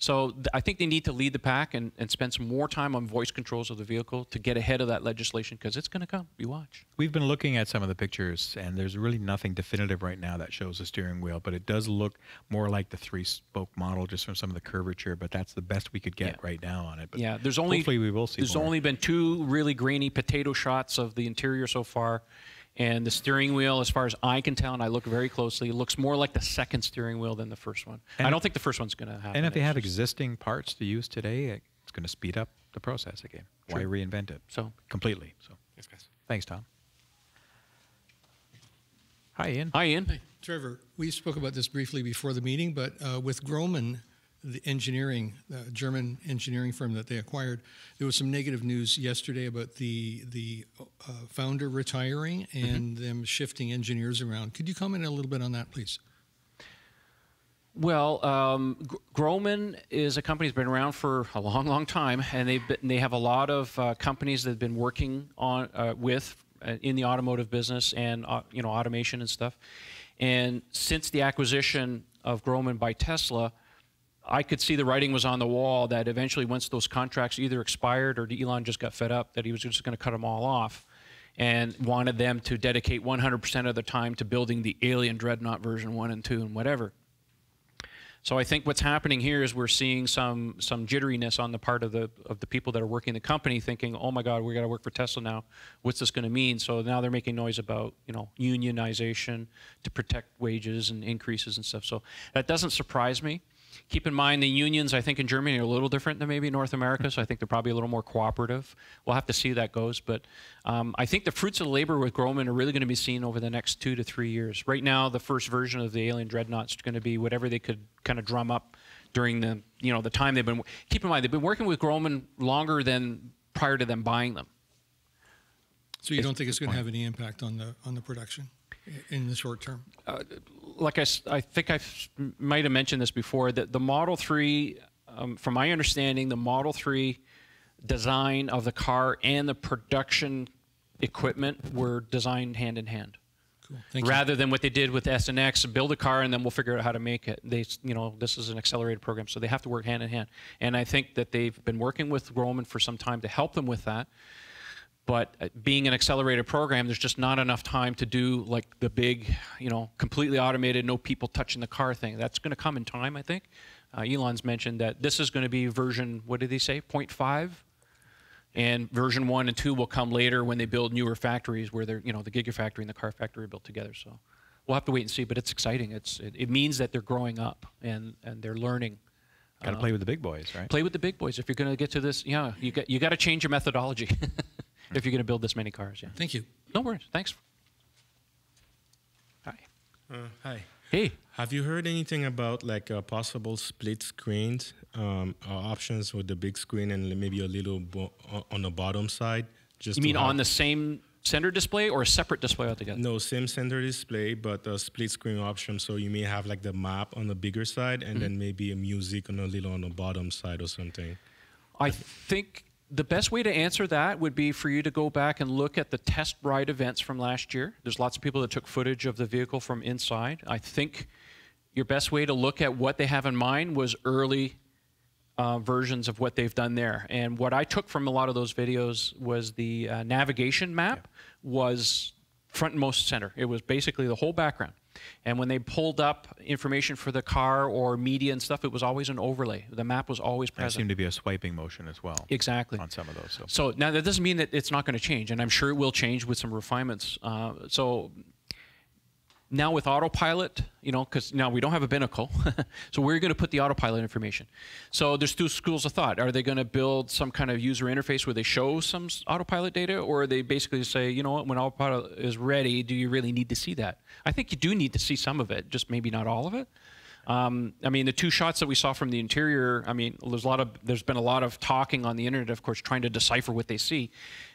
So I think they need to lead the pack and spend some more time on voice controls of the vehicle to get ahead of that legislation, because it's going to come. You watch. We've been looking at some of the pictures, and there's really nothing definitive right now that shows the steering wheel, but it does look more like the 3-spoke model just from some of the curvature, but that's the best we could get right now on it. But yeah, hopefully we will see There's more. only been 2 really grainy potato shots of the interior so far. And the steering wheel, as far as I can tell, and I look very closely, looks more like the second steering wheel than the first one. And I don't think the first one's going to happen. And if they have existing parts to use today, it's going to speed up the process again. Why reinvent it? So completely. So Yes, guys. Thanks, Tom. Hi, Ian. Hi, Ian. Hi, Trevor. We spoke about this briefly before the meeting, but with Grohmann, the engineering, German engineering firm that they acquired, there was some negative news yesterday about the founder retiring and them shifting engineers around. Could you comment a little bit on that, please? Well, Grohmann is a company that's been around for a long, long time, and they have a lot of companies that have been working on in the automotive business and you know, automation and stuff. And since the acquisition of Grohmann by Tesla, I could see the writing was on the wall that eventually, once those contracts either expired or Elon just got fed up, that he was just going to cut them all off and wanted them to dedicate 100% of the time to building the Alien Dreadnought version 1 and 2 and whatever. So I think what's happening here is we're seeing some jitteriness on the part of the people that are working the company, thinking, oh my God, we got to work for Tesla now. What's this going to mean? So now they're making noise about, you know, unionization to protect wages and increases and stuff. So that doesn't surprise me. Keep in mind the unions, I think, in Germany are a little different than maybe North America, so I think they're probably a little more cooperative. We'll have to see how that goes. But I think the fruits of the labor with Grohmann are really going to be seen over the next 2 to 3 years. Right now, the first version of the Alien Dreadnought is going to be whatever they could kind of drum up during the, you know, the time they've been. Keep in mind, they've been working with Grohmann longer than prior to them buying them. So you don't think it's going to have any impact on the production in the short term? Like I think I might have mentioned this before, that the Model 3, from my understanding, the Model 3 design of the car and the production equipment were designed hand in hand. Cool. Thank Rather than what they did with S and X, build a car and then we'll figure out how to make it. They, you know, this is an accelerated program, so they have to work hand in hand. And I think that they've been working with Grohmann for some time to help them with that. But being an accelerated program, there's just not enough time to do like the big, you know, completely automated, no people touching the car thing. That's going to come in time, I think. Elon's mentioned that this is going to be version, what did he say, 0.5? And version 1 and 2 will come later when they build newer factories where they're, you know, the Gigafactory and the car factory are built together. So we'll have to wait and see, but it's exciting. It means that they're growing up and they're learning. Got to play with the big boys, right? Play with the big boys. If you're going to get to this, yeah, you got to change your methodology. If you're going to build this many cars, yeah. Thank you. No worries. Thanks. Hi. Hi. Hey. Have you heard anything about like possible split screens options with the big screen and maybe a little on the bottom side? Just you mean on the same center display or a separate display altogether? No, same center display, but a split screen option. So you may have like the map on the bigger side and then maybe a music on a little on the bottom side or something. I think the best way to answer that would be for you to go back and look at the test ride events from last year. There's lots of people that took footage of the vehicle from inside. I think your best way to look at what they have in mind was early versions of what they've done there. And what I took from a lot of those videos was the navigation map was front and most center. It was basically the whole background. And when they pulled up information for the car or media and stuff, it was always an overlay. The map was always There present. seemed to be a swiping motion as well. Exactly. On some of those. So now that doesn't mean that it's not going to change, and I'm sure it will change with some refinements. So now with autopilot, you know, because now we don't have a binnacle, so we're going to put the autopilot information. So there's two schools of thought. Are they going to build some kind of user interface where they show some autopilot data, or are they basically say, you know what, when autopilot is ready, do you really need to see that? I think you do need to see some of it, just maybe not all of it. I mean, the two shots that we saw from the interior, I mean, there's been a lot of talking on the internet, of course, trying to decipher what they see.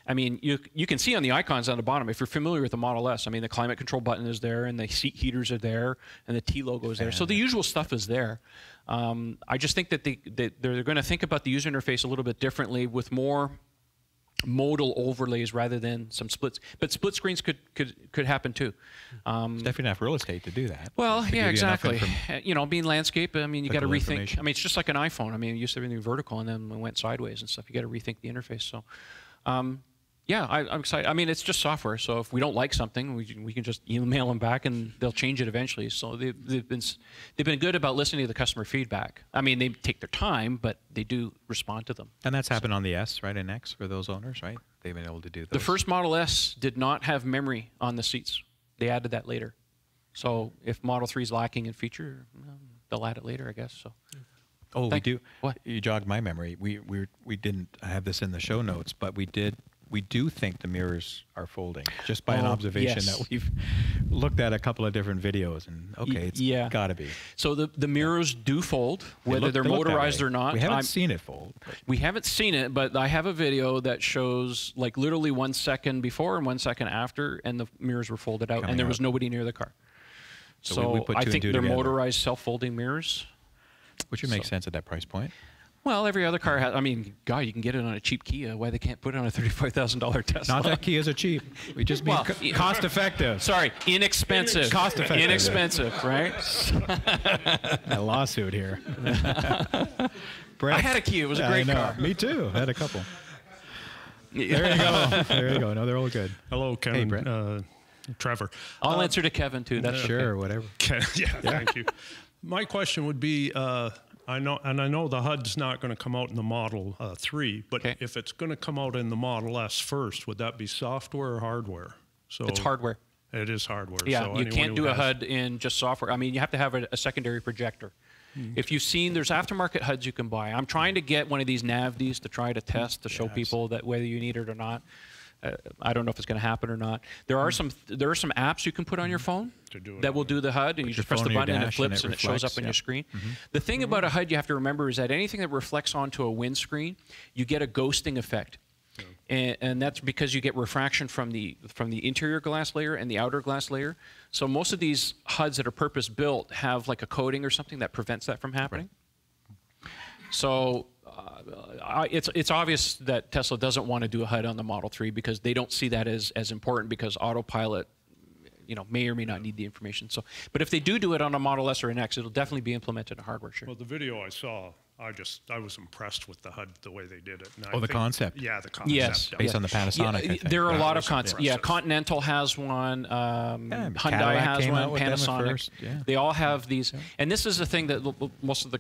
I mean, you can see on the icons on the bottom, if you're familiar with the Model S, I mean, the climate control button is there, and the seat heaters are there, and the T logo is there. So the usual stuff is there. I just think that they're going to think about the user interface a little bit differently with more modal overlays rather than some splits. But split screens could happen too. There's definitely enough real estate to do that. Well, To yeah, give you exactly. enough You know, being landscape, I mean, you got to Clickable rethink. information. I mean, it's just like an iPhone. I mean, it used to be everything vertical and then it went sideways and stuff. You got to rethink the interface. So, yeah, I'm excited. I mean, it's just software. So if we don't like something, we can just email them back and they'll change it eventually. So they've been good about listening to the customer feedback. I mean, they take their time, but they do respond to them. And that's happened on the S, right, and X for those owners, right? They've been able to do those. The first Model S did not have memory on the seats. They added that later. So if Model 3 is lacking in feature, they'll add it later, I guess. So. Oh, we do. What? You jogged my memory. We didn't have this in the show notes, but we do think the mirrors are folding, just by an observation yes. that we've looked at a couple of different videos, and okay, it's got to be. So the mirrors do fold, whether they're They look that motorized way. or not. We haven't seen it fold. We haven't seen it, but I have a video that shows like literally 1 second before and 1 second after, and the mirrors were folded out, and there was nobody near the car. So we put I two and think two they're together. motorized self-folding mirrors. Which would make sense at that price point. Well, every other car has. I mean, God, you can get it on a cheap Kia. Why they can't put it on a $35,000 Tesla? Not that Kias are cheap. We just mean cost effective. Sorry, inexpensive. Cost effective. Inexpensive, right? A lawsuit here. I had a Kia. It was a great car. Me too. I had a couple. There you go. There you go. No, they're all good. Hello, Kevin. Hey, Brett. Trevor. I'll answer to Kevin too. That's Sure, whatever. Yeah, thank you. My question would be, I know the HUD's not going to come out in the Model 3, but if it's going to come out in the Model S first, would that be software or hardware? So It's hardware. It is hardware. Yeah, so you can't do a HUD in just software. I mean, you have to have a secondary projector. If you've seen, there's aftermarket HUDs you can buy. I'm trying to get one of these NavDs to try to test to show people that whether you need it or not. I don't know if it's going to happen or not. There are some apps you can put on your phone that will do the HUD, and you just press the button and it flips and it shows up on your screen. The thing about a HUD you have to remember is that anything that reflects onto a windscreen, you get a ghosting effect. And that's because you get refraction from the interior glass layer and the outer glass layer. So most of these HUDs that are purpose-built have like a coating or something that prevents that from happening. So it's obvious that Tesla doesn't want to do a HUD on the Model 3 because they don't see that as important, because autopilot, you know, may or may not need the information. So, but if they do it on a Model S or an X, it'll definitely be implemented in hardware. Sure. Well, the video I saw, I was impressed with the HUD, the way they did it. And The concept. Yeah, the concept. Yes. Based on the Panasonic, I think. There are a lot of concepts. impressive. Yeah, Continental has one. Hyundai Cadillac has came one. out with them at Panasonic. first, yeah. They all have these. And this is the thing that most of the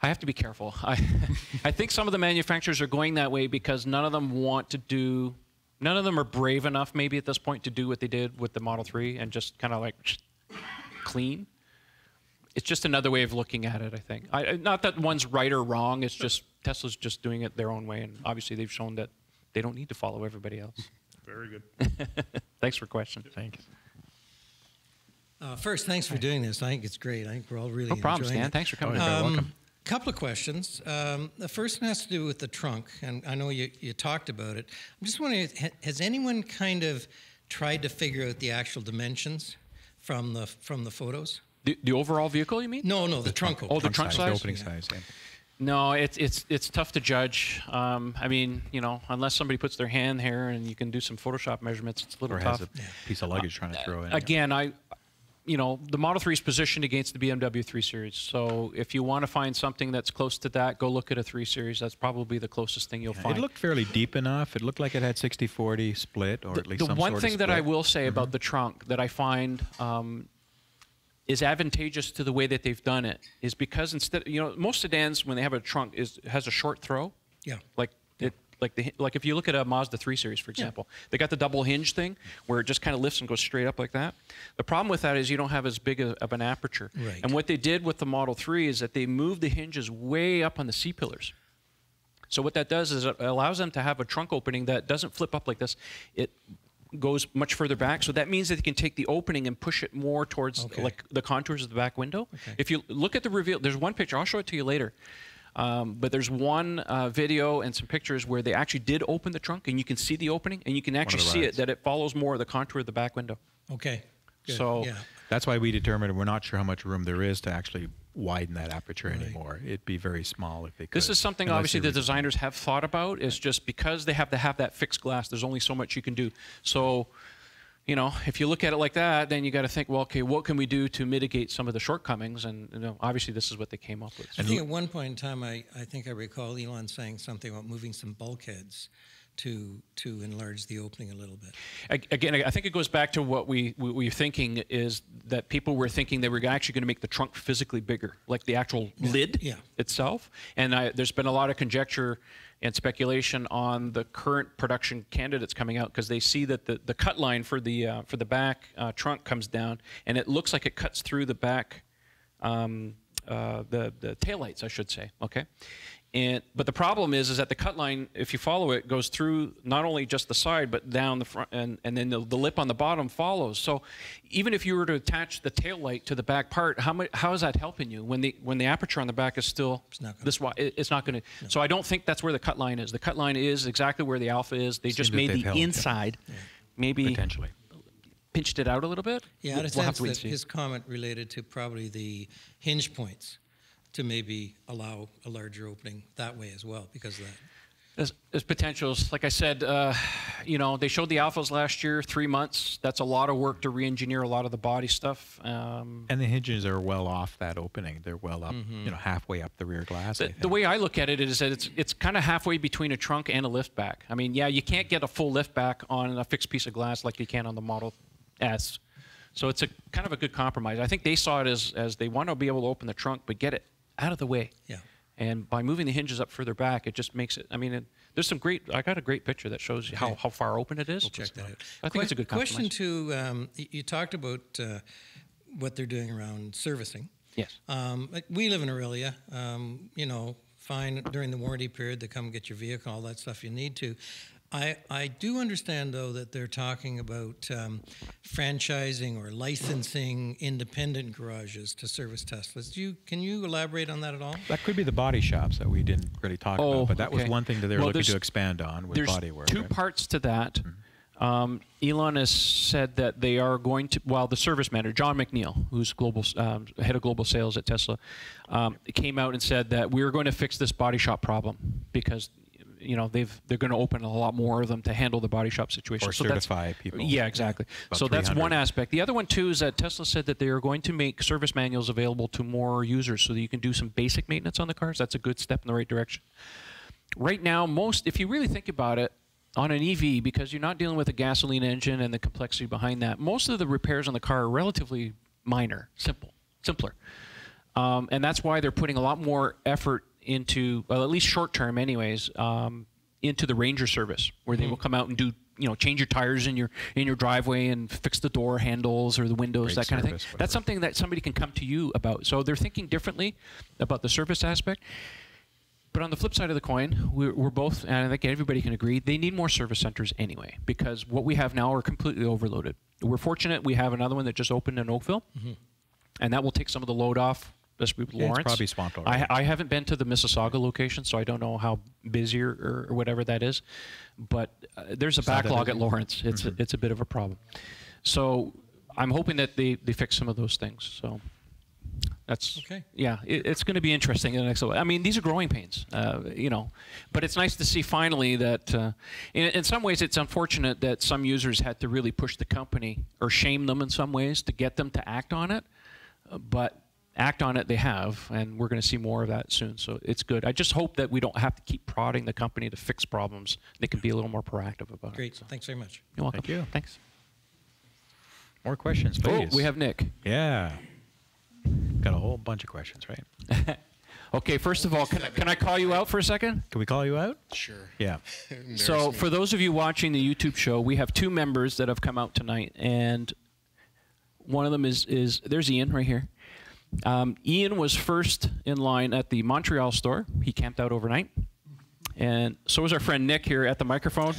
I have to be careful. I think some of the manufacturers are going that way because none of them want to do. None of them are brave enough, maybe at this point, to do what they did with the Model 3 and just kind of like clean. It's just another way of looking at it, I think. Not that one's right or wrong. It's just Tesla's just doing it their own way, and obviously they've shown that they don't need to follow everybody else. Very good. Thanks for the question. Thanks. First, thanks for doing this. I think it's great. I think we're all really No problem, enjoying Stan. it. Thanks for coming. You're very welcome. Couple of questions. The first one has to do with the trunk, and I know you talked about it. I'm just wondering, has anyone kind of tried to figure out the actual dimensions from the photos? The overall vehicle, you mean? No, the trunk opening. Oh, the trunk size? The opening size, yeah. No, it's tough to judge. I mean, you know, unless somebody puts their hand here and you can do some Photoshop measurements, it's a little Or tough. has a piece of luggage trying to throw in. Again, you know, the Model 3 is positioned against the BMW 3 Series. So if you want to find something that's close to that, go look at a 3 Series. That's probably the closest thing you'll find. It looked fairly deep enough. It looked like it had 60-40 split, or at least some sort of split. The one thing that I will say about the trunk that I find is advantageous to the way that they've done it is because instead, you know, most sedans when they have a trunk has a short throw. Yeah. Like if you look at a Mazda 3 Series, for example, they got the double hinge thing where it just kind of lifts and goes straight up like that. The problem with that is you don't have as big of an aperture. Right. And what they did with the Model 3 is that they moved the hinges way up on the C-pillars. So what that does is it allows them to have a trunk opening that doesn't flip up like this. It goes much further back. So that means that they can take the opening and push it more towards like the contours of the back window. Okay. If you look at the reveal, there's one picture. I'll show it to you later. But there's one video and some pictures where they actually did open the trunk, and you can see the opening, and you can actually see it, that it follows more of the contour of the back window. Okay. Good. So that's why we determined we're not sure how much room there is to actually widen that aperture anymore. It'd be very small if they could. This is something obviously the designers have thought about. It's just because they have to have that fixed glass, there's only so much you can do. So, you know, if you look at it like that, then you got to think, well, okay, what can we do to mitigate some of the shortcomings? And you know, obviously, this is what they came up with. I think at one point in time, I think I recall Elon saying something about moving some bulkheads to enlarge the opening a little bit. Again, I think it goes back to what we were thinking is that people were thinking they were actually going to make the trunk physically bigger, like the actual lid itself. And there's been a lot of conjecture and speculation on the current production candidates coming out because they see that the cut line for the back trunk comes down, and it looks like it cuts through the back the taillights, I should say. Okay. But the problem is that the cut line, if you follow it, goes through not only just the side, but down the front, and then the lip on the bottom follows. So even if you were to attach the tail light to the back part, how is that helping you when the aperture on the back is still this wide? It's not going to. No. So I don't think that's where the cut line is. The cut line is exactly where the Alpha is. They just made the inside maybe potentially pinched it out a little bit. Yeah, I had a sense that his comment related to probably the hinge points, to maybe allow a larger opening that way as well because of that. There's potentials. Like I said, you know, they showed the Alphas last year, 3 months. That's a lot of work to re-engineer a lot of the body stuff. And the hinges are well off that opening. They're well up, you know, halfway up the rear glass. The way I look at it is that it's kind of halfway between a trunk and a lift back. I mean, yeah, you can't get a full lift back on a fixed piece of glass like you can on the Model S. So it's a kind of a good compromise. I think they saw it as they want to be able to open the trunk, but get it out of the way. Yeah. And by moving the hinges up further back, it just makes it, I mean, there's some great, I got a great picture that shows you how far open it is. We'll check that out. I think it's a good compromise. Question two, you talked about what they're doing around servicing. Yes. We live in Aurelia, you know, fine during the warranty period to come get your vehicle, all that stuff you need to. I do understand, though, that they're talking about franchising or licensing independent garages to service Teslas. Can you elaborate on that at all? That could be the body shops that we didn't really talk about, but that was one thing that they were looking to expand on with bodywear. There's two parts to that. Elon has said that they are going to, the service manager, John McNeil, who's head of global sales at Tesla, came out and said that we're going to fix this body shop problem because you know they're going to open a lot more of them to handle the body shop situation. Or certify people. Yeah, exactly. So that's one aspect. The other one too is that Tesla said that they are going to make service manuals available to more users so that you can do some basic maintenance on the cars. That's a good step in the right direction. Right now, if you really think about it, on an EV, because you're not dealing with a gasoline engine and the complexity behind that, most of the repairs on the car are relatively minor, simpler. And that's why they're putting a lot more effort into, well, at least short term anyways, into the Ranger service, where they will come out and do, you know, change your tires in your driveway and fix the door handles or the windows, that kind of thing. Whatever. That's something that somebody can come to you about. So they're thinking differently about the service aspect. But on the flip side of the coin, we're both, and I think everybody can agree, they need more service centers anyway, because what we have now are completely overloaded. We're fortunate we have another one that just opened in Oakville, and that will take some of the load off. With Lawrence. It's probably swamped already. I haven't been to the Mississauga location, so I don't know how busy or whatever that is. But there's a backlog at Lawrence. It's a bit of a problem. So I'm hoping that they fix some of those things. So That's Okay. Yeah, it's going to be interesting in the next. I mean, these are growing pains, you know, but it's nice to see finally that. In some ways, it's unfortunate that some users had to really push the company or shame them in some ways to get them to act on it, but act on it they have, and we're going to see more of that soon. So it's good. I just hope that we don't have to keep prodding the company to fix problems. They can be a little more proactive about it. Great. So. Thanks very much. You're welcome. Thank you. Thanks. More questions, please. Oh, we have Nick. Yeah. Got a whole bunch of questions, right? Okay, first of all, can I call you out for a second? Can we call you out? Sure. Yeah. So for those of you watching the YouTube show, we have 2 members that have come out tonight, and one of them is there's Ian right here. Ian was first in line at the Montreal store. He camped out overnight. And so was our friend Nick here at the microphone.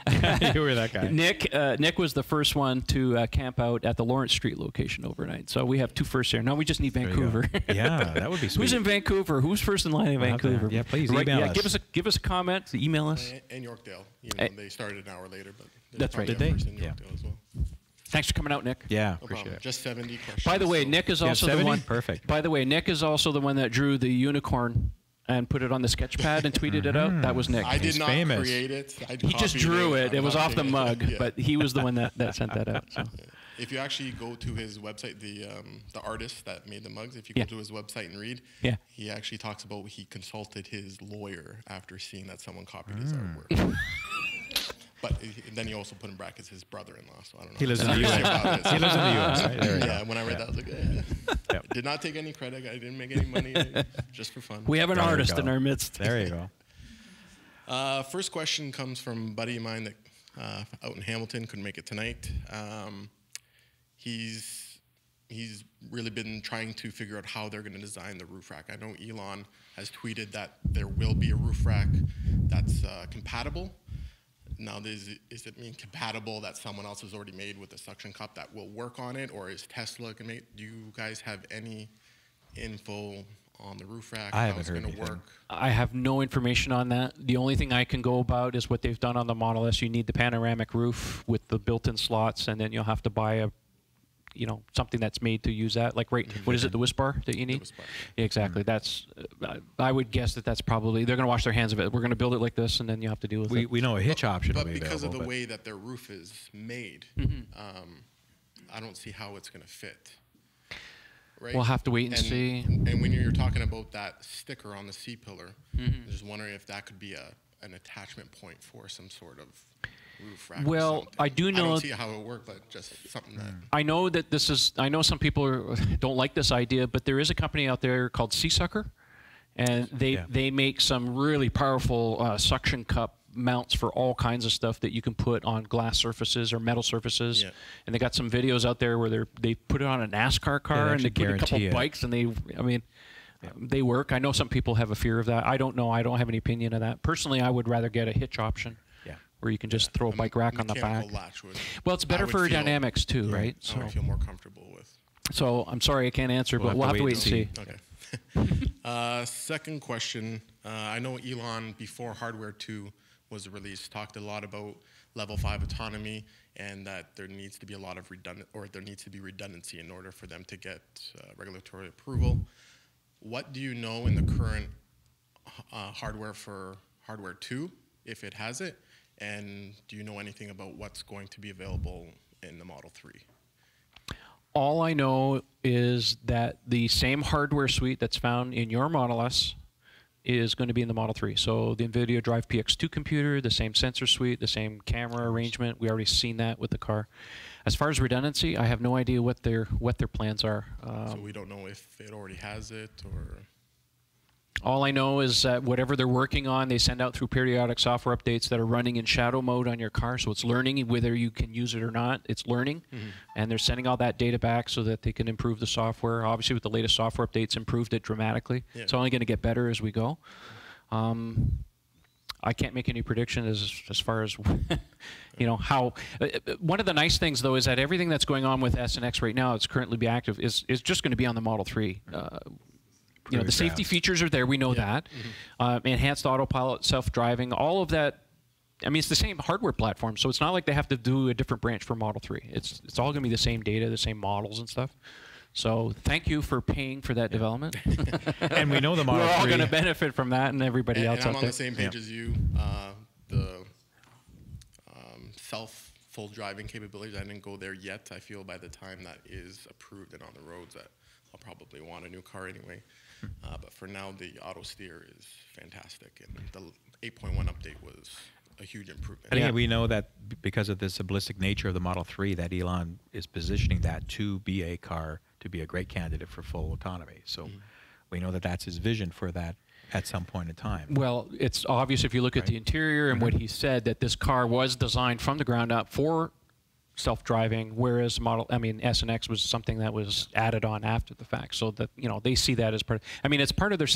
You were that guy. Nick was the first one to camp out at the Lawrence Street location overnight. So we have 2 firsts here. Now we just need Vancouver. Yeah, that would be sweet. Who's in Vancouver? Who's first in line in Vancouver? Yeah, please email us. Give us a comment. Email us. And Yorkdale. You know, they started an hour later, but That's right. Did Did they? first in Yorkdale as well. Thanks for coming out, Nick. Yeah, No appreciate problem. it. Just 70 questions. By the way, Nick is also the 70? one. Perfect. By the way, Nick is also the one that drew the unicorn and put it on the sketch pad and tweeted it out. That was Nick. I did He's not famous. create it. He just drew it. It was off the mug, Yeah. but he was the one that sent that out. So. If you actually go to his website, the artist that made the mugs, if you go Yeah. to his website and read, Yeah. he actually talks about he consulted his lawyer after seeing that someone copied his artwork. But then he also put in brackets his brother-in-law, so I don't know. He lives in the what to say US. about it, so- He lives in the US, right? There we go. Yeah, when I read that, I was like, eh. Yep. Did not take any credit. I didn't make any money, just for fun. We have an There you artist go. in our midst. There you go. First question comes from a buddy of mine that out in Hamilton, couldn't make it tonight. He's really been trying to figure out how they're going to design the roof rack. I know Elon has tweeted that there will be a roof rack that's compatible. Now, does it mean compatible that someone else has already made with a suction cup that will work on it, or is Tesla going to make? Do you guys have any info on the roof rack? I how haven't it's heard going to anything. work? I have no information on that. The only thing I can go about is what they've done on the Model S. You need the panoramic roof with the built-in slots, and then you'll have to buy something that's made to use that. Like, what is it, the Whisper that you need? Whisper, Yeah, exactly. That's. I would guess that's probably they're going to wash their hands of it. We're going to build it like this, and then you have to deal with it. We know a hitch option will But be because of available, the but- way that their roof is made, I don't see how it's going to fit. Right? We'll have to wait and see. And when you're talking about that sticker on the C-pillar, Mm-hmm. I'm just wondering if that could be an attachment point for some sort of roof rack. Well, or something. I do know- I don't see how it would work, but just something that. I know that this is. I know some people don't like this idea, but there is a company out there called Seasucker, and they make some really powerful suction cup mounts for all kinds of stuff that you can put on glass surfaces or metal surfaces. Yeah. And they got some videos out there where they put it on a NASCAR car and they actually put a couple guarantee it. bikes and they work. I know some people have a fear of that. I don't know. I don't have any opinion of that. Personally, I would rather get a hitch option. Yeah. Where you can just throw a bike rack on the back. Mechanical latch would. Well, it's better I would for feel- aerodynamics too, right? I would feel more comfortable with. So I'm sorry I can't answer, but we'll have to wait and see. Okay. Second question. I know Elon, before Hardware 2 was released, talked a lot about level 5 autonomy and that there needs to be a lot of redundancy in order for them to get regulatory approval. What do you know in the current hardware for Hardware 2, if it has it? And do you know anything about what's going to be available in the Model 3? All I know is that the same hardware suite that's found in your Model S is going to be in the Model 3. So the NVIDIA Drive PX2 computer, the same sensor suite, the same camera arrangement. We already seen that with the car. As far as redundancy, I have no idea what their plans are. So we don't know if it already has it, or... All I know is that whatever they're working on, they send out through periodic software updates that are running in shadow mode on your car. So it's learning whether you can use it or not. It's learning. And they're sending all that data back so that they can improve the software. Obviously, with the latest software updates, improved it dramatically. Yeah. It's only going to get better as we go. I can't make any predictions as far as how. One of the nice things, though, is that everything that's going on with S and X right now, it's currently be active, is just going to be on the Model 3. The safety features are there. We know that. Enhanced autopilot, self-driving, all of that. I mean, it's the same hardware platform, so it's not like they have to do a different branch for Model 3. It's all going to be the same data, the same models and stuff. So thank you for paying for that development. And we know the Model 3. We're all going to benefit from that, and everybody else and I'm out on there. the same page as you. The full driving capabilities, I didn't go there yet. I feel by the time that is approved and on the roads that I'll probably want a new car anyway. But for now, the auto steer is fantastic, and the 8.1 update was a huge improvement. And again, we know that because of the simplistic nature of the Model 3, that Elon is positioning that to be a car, to be a great candidate for full autonomy. So we know that that's his vision for that at some point in time. Well, it's obvious if you look at the interior and what he said, that this car was designed from the ground up for self-driving, whereas S and X was something that was added on after the fact. So that, you know, they see that as part of, it's part of their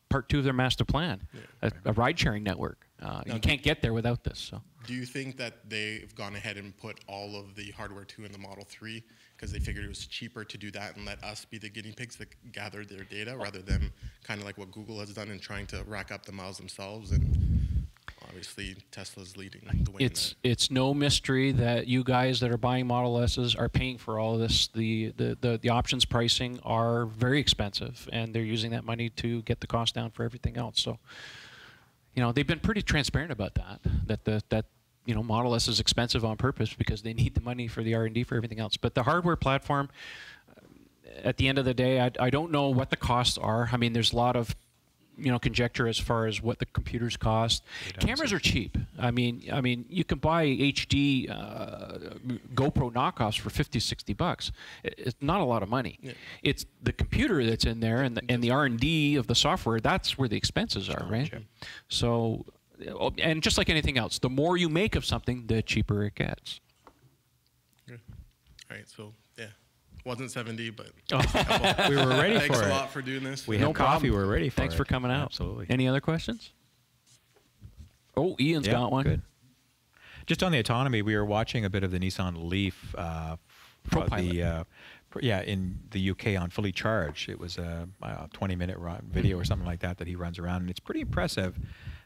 part 2 of their master plan, a ride-sharing network. You can't get there without this. So. Do you think that they've gone ahead and put all of the hardware 2 in the Model 3 because they figured it was cheaper to do that and let us be the guinea pigs that gather their data rather than kind of like what Google has done in trying to rack up the miles themselves? And obviously Tesla's leading the way. It's no mystery that you guys that are buying Model S's are paying for all of this. The options pricing are very expensive, and they're using that money to get the cost down for everything else. So, you know, they've been pretty transparent about that you know, Model S is expensive on purpose because they need the money for the R&D for everything else. But the hardware platform, at the end of the day, I don't know what the costs are. I mean, there's a lot of, you know, conjecture as far as what the computers cost. Cameras are cheap. I mean, you can buy HD GoPro knockoffs for $50-$60. It's not a lot of money. Yeah. It's the computer that's in there and the R&D of the software. That's where the expenses are, right? So, and just like anything else, the more you make of something, the cheaper it gets. Good. All right. So yeah. Wasn't 70, but we were ready for it. Thanks a lot for doing this. We have coffee. We're ready for it. Thanks for coming out. Absolutely. Any other questions? Oh, Ian's got one. Good. Just on the autonomy, we were watching a bit of the Nissan Leaf in the UK on Fully Charged. It was a 20-minute video or something like that he runs around, and it's pretty impressive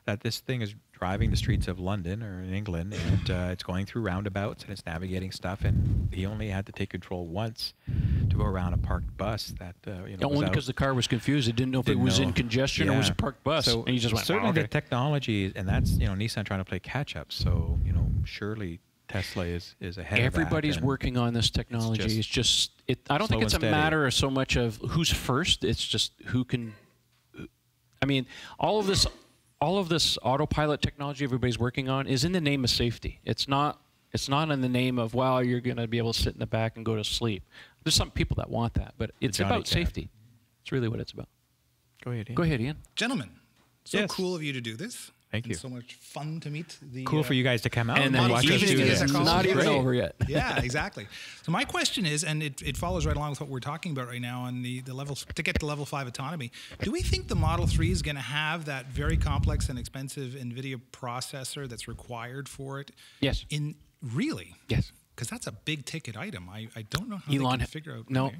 that this thing is driving the streets of London or in England, and it's going through roundabouts and it's navigating stuff, and he only had to take control once to go around a parked bus that only because the car was confused. It didn't know if it was in congestion or was a parked bus. So and he just went, certainly the technology, and that's Nissan trying to play catch up. So surely Tesla is ahead. Everybody's working on this technology. It's just I don't think it's a matter of so much of who's first. It's just who can. I mean, all of this autopilot technology everybody's working on is in the name of safety. It's not in the name of, well, you're going to be able to sit in the back and go to sleep. There's some people that want that, but it's about safety. It's really what it's about. Go ahead, Ian. Go ahead, Ian. Gentlemen, so cool of you to do this. Thank you. So much fun to meet the... Cool for you guys to come out and then watch us do this. It's not even over yet. Yeah, exactly. So my question is, and it follows right along with what we're talking about right now on the levels, to get to level 5 autonomy, do we think the Model 3 is going to have that very complex and expensive NVIDIA processor that's required for it? Yes. Really? Yes. Because that's a big ticket item. I don't know how Elon, they can figure out. No,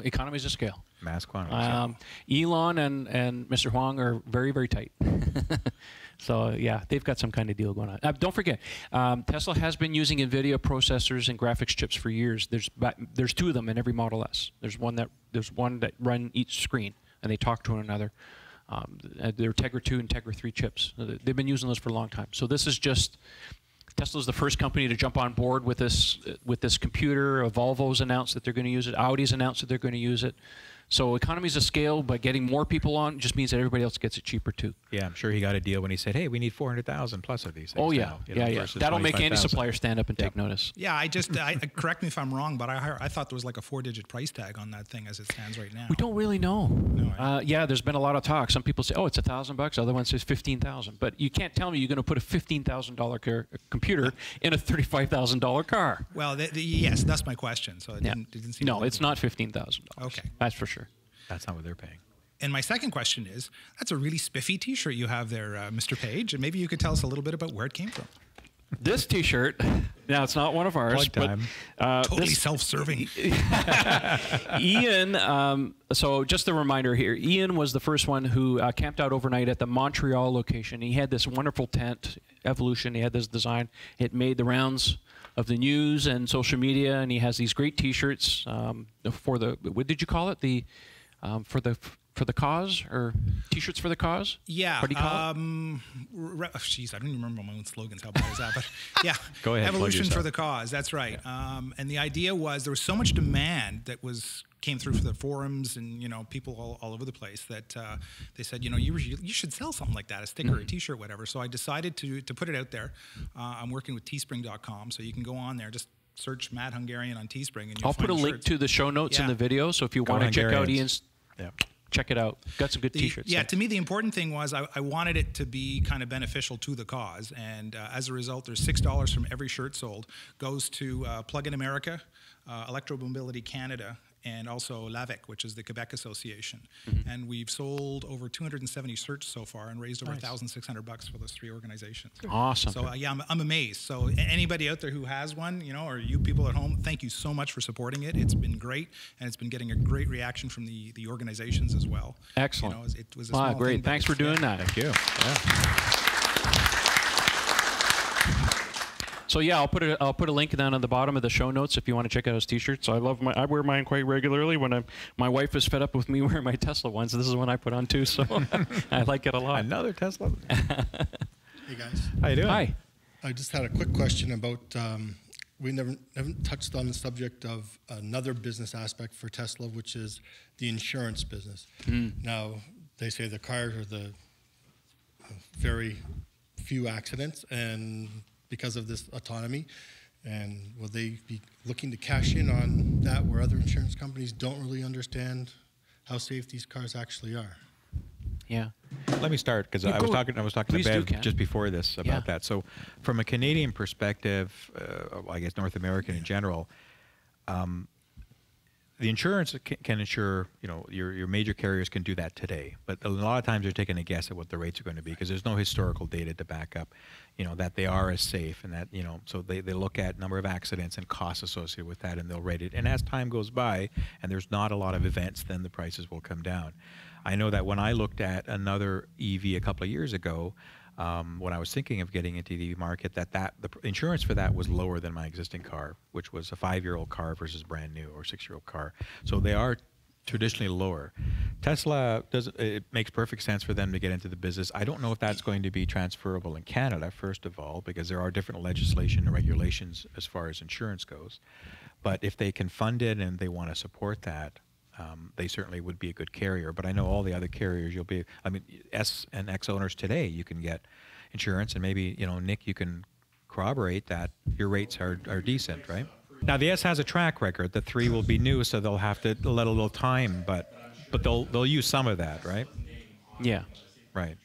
economies of scale. Mass quantum. Elon and Mr. Huang are very, very tight. So yeah, they've got some kind of deal going on. Don't forget, Tesla has been using NVIDIA processors and graphics chips for years. There's 2 of them in every Model S. There's one that run each screen, and they talk to one another. They're Tegra 2 and Tegra 3 chips. They've been using those for a long time. So this is just Tesla's the first company to jump on board with this computer. Volvo's announced that they're going to use it. Audi's announced that they're going to use it. So economies of scale, by getting more people on, just means that everybody else gets it cheaper too. Yeah, I'm sure he got a deal when he said, "Hey, we need 400,000 plus of these things." Oh yeah, now, That'll make any supplier stand up and take notice. Yeah, correct me if I'm wrong, but I thought there was like a 4-digit price tag on that thing as it stands right now. We don't really know. No, yeah, there's been a lot of talk. Some people say, "Oh, it's $1,000." Other one says 15,000. But you can't tell me you're going to put a $15,000 computer in a $35,000 car. Well, yes, that's my question. So it didn't seem. No, it's not $15,000. Okay, that's for sure. That's not what they're paying. And my second question is, that's a really spiffy T-shirt you have there, Mr. Page, and maybe you could tell us a little bit about where it came from. This T-shirt, now it's not one of ours, but totally self-serving. Ian, so just a reminder here, Ian was the first one who camped out overnight at the Montreal location. He had this wonderful tent, Evolution. He had this design. It made the rounds of the news and social media, and he has these great T-shirts for the, what did you call it? The for the cause, or T-shirts for the cause? Yeah. What do you call it? Jeez, I don't even remember my own slogans. How bad is that? But yeah, Go ahead, Evolution plug for yourself. the cause. That's right. And the idea was there was so much demand that came through for the forums and people all over the place that they said you should sell something like that, a sticker, a T-shirt, whatever. So I decided to put it out there. I'm working with teespring.com, so you can go on there, just search Mad Hungarian on Teespring, and I'll put a link to the show notes in the video, so if you want to check out Ian's, check it out. Got some good T-shirts. Yeah, to me, the important thing was I wanted it to be kind of beneficial to the cause. And as a result, there's $6 from every shirt sold goes to Plug-in America, Electromobility Canada, and also LAVEC, which is the Quebec Association. And we've sold over 270 shirts so far and raised over $1,600 for those 3 organizations. Awesome. So yeah, I'm amazed. So anybody out there who has one, or you people at home, thank you so much for supporting it. It's been great, and it's been getting a great reaction from the organizations as well. Excellent. It was a small great. thing, Thanks for doing that. Thank you. So yeah, I'll put a link down on the bottom of the show notes if you want to check out his T-shirts. I wear mine quite regularly. When my wife is fed up with me wearing my Tesla ones, this is one I put on too. So I like it a lot. Another Tesla. Hey guys. How you doing? Hi. I just had a quick question about we haven't touched on the subject of another business aspect for Tesla, which is the insurance business. Now they say the cars are the very few accidents, and because of this autonomy, and will they be looking to cash in on that where other insurance companies don't really understand how safe these cars actually are? Yeah. Let me start, because I was talking to Bev just before this about that. So from a Canadian perspective, I guess North American in general, the insurance can insure, your major carriers can do that today. But a lot of times they're taking a guess at what the rates are going to be because there's no historical data to back up, that they are as safe, and that, so they look at number of accidents and costs associated with that, and they'll rate it. And as time goes by and there's not a lot of events, then the prices will come down. I know that when I looked at another EV a couple of years ago, when I was thinking of getting into the EV market, the insurance for that was lower than my existing car, which was a 5-year-old car versus brand new or 6-year-old car. So they are traditionally lower. Tesla it makes perfect sense for them to get into the business. I don't know if that's going to be transferable in Canada, first of all, because there are different legislation and regulations as far as insurance goes. But if they can fund it and they want to support that, they certainly would be a good carrier. But I know all the other carriers, S and X owners today, you can get insurance, and maybe, Nick, you can corroborate that your rates are decent, right? Now the S has a track record. The 3 will be new, so they'll have to let a little time, but they'll use some of that, right? Yeah. Right.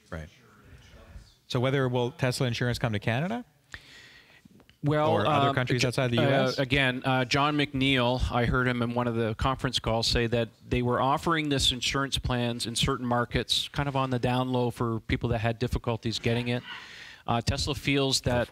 So will Tesla insurance come to Canada? Well, or other countries outside the U.S.? Again, John McNeil, I heard him in one of the conference calls say that they were offering this insurance plans in certain markets, kind of on the down low for people that had difficulties getting it. Tesla feels that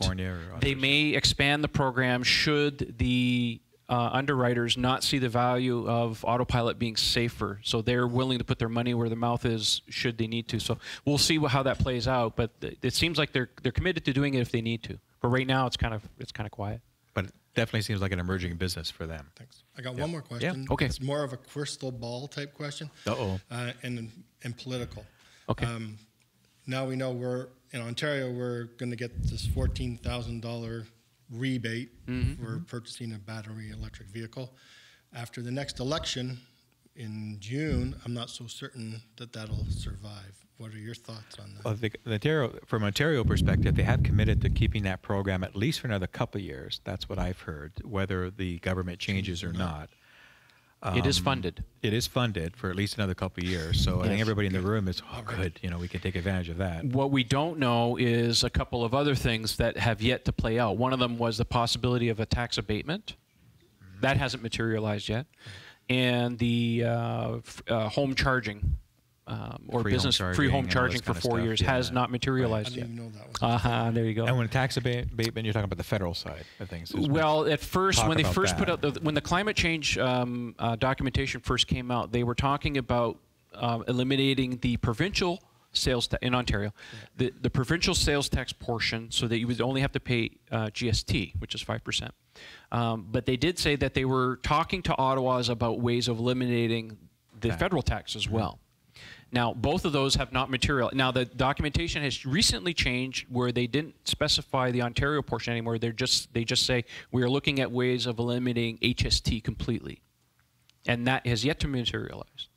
they may expand the program should the underwriters not see the value of autopilot being safer. So they're willing to put their money where their mouth is should they need to. So we'll see how that plays out. But it seems like they're committed to doing it if they need to. But right now it's kind of quiet. But it definitely seems like an emerging business for them. Thanks. I got one more question. Yeah. Okay. It's more of a crystal ball type question. And political. Okay. Now we know in Ontario we're going to get this $14,000 rebate for purchasing a battery electric vehicle. After the next election in June, I'm not so certain that that'll survive. What are your thoughts on that? From Ontario perspective, they have committed to keeping that program at least for another couple of years. That's what I've heard, whether the government changes or not. It is funded. It is funded for at least another couple of years. So I think everybody in the room is, good, we can take advantage of that. What we don't know is a couple of other things that have yet to play out. One of them was the possibility of a tax abatement. That hasn't materialized yet. And the home charging or free home charging for 4 years has not materialized yet. I didn't even know that was There you go. And when tax abatement, you're talking about the federal side of things. Well, at first, when they first put out when the climate change documentation first came out, they were talking about eliminating the provincial sales tax in Ontario, the provincial sales tax portion, so that you would only have to pay GST, which is 5%. But they did say that they were talking to Ottawas about ways of eliminating the federal tax as well. Now, both of those have not materialized. Now, the documentation has recently changed where they didn't specify the Ontario portion anymore. They just say we are looking at ways of eliminating HST completely, and that has yet to materialize.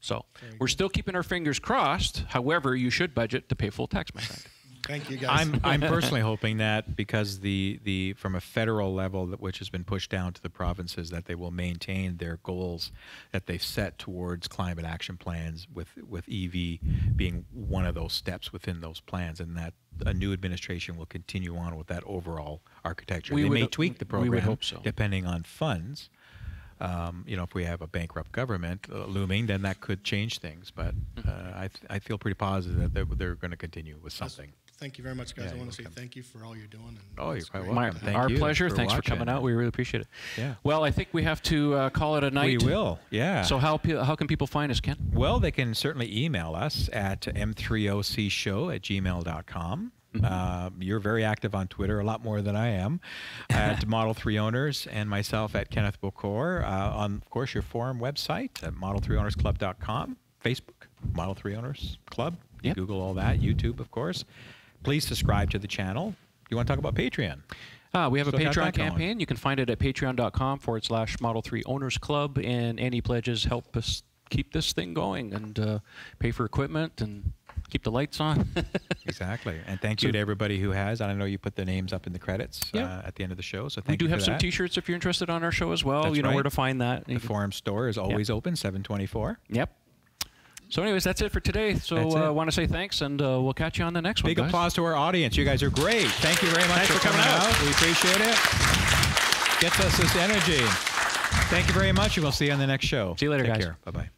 So we're still keeping our fingers crossed. However, you should budget to pay full tax, my friend. Thank you, guys. I'm personally hoping that because from a federal level, which has been pushed down to the provinces, that they will maintain their goals that they've set towards climate action plans, with EV being one of those steps within those plans, and that a new administration will continue on with that overall architecture. They may tweak the program, we would hope so, depending on funds. You know, if we have a bankrupt government looming, then that could change things. But I feel pretty positive that they're going to continue with something. Thank you very much, guys. Yeah, I want to say thank you for all you're doing. And oh, you're quite great. welcome. Thank Our you pleasure. for Thanks watching. for coming out. We really appreciate it. Yeah. Well, I think we have to call it a night. We will, yeah. So how can people find us, Ken? Well, they can certainly email us at m3ocshow@gmail.com. You're very active on Twitter, a lot more than I am, at Model 3 Owners, and myself at Kenneth Bocor. On, of course, your forum website at model3ownersclub.com, Facebook, Model 3 Owners Club. Yep. Google all that, YouTube, of course. Please subscribe to the channel. You want to talk about Patreon? We have a Still got Patreon that going. campaign. You can find it at patreon.com/Model 3 Owners Club, and any pledges help us keep this thing going and pay for equipment and keep the lights on. Exactly. And thank you to everybody who has. I know you put the names up in the credits at the end of the show, so thank you We do for have some that. T-shirts if you're interested on our show as well. That's you know right. where to find that. The forum store is always open, 7/24. Yep. So anyways, that's it for today. So I want to say thanks, and we'll catch you on the next one, Big guys. applause to our audience. You guys are great. Thank you very much Thanks for coming out. We appreciate it. Gets us this energy. Thank you very much, and we'll see you on the next show. See you later, Take guys. care. Bye-bye.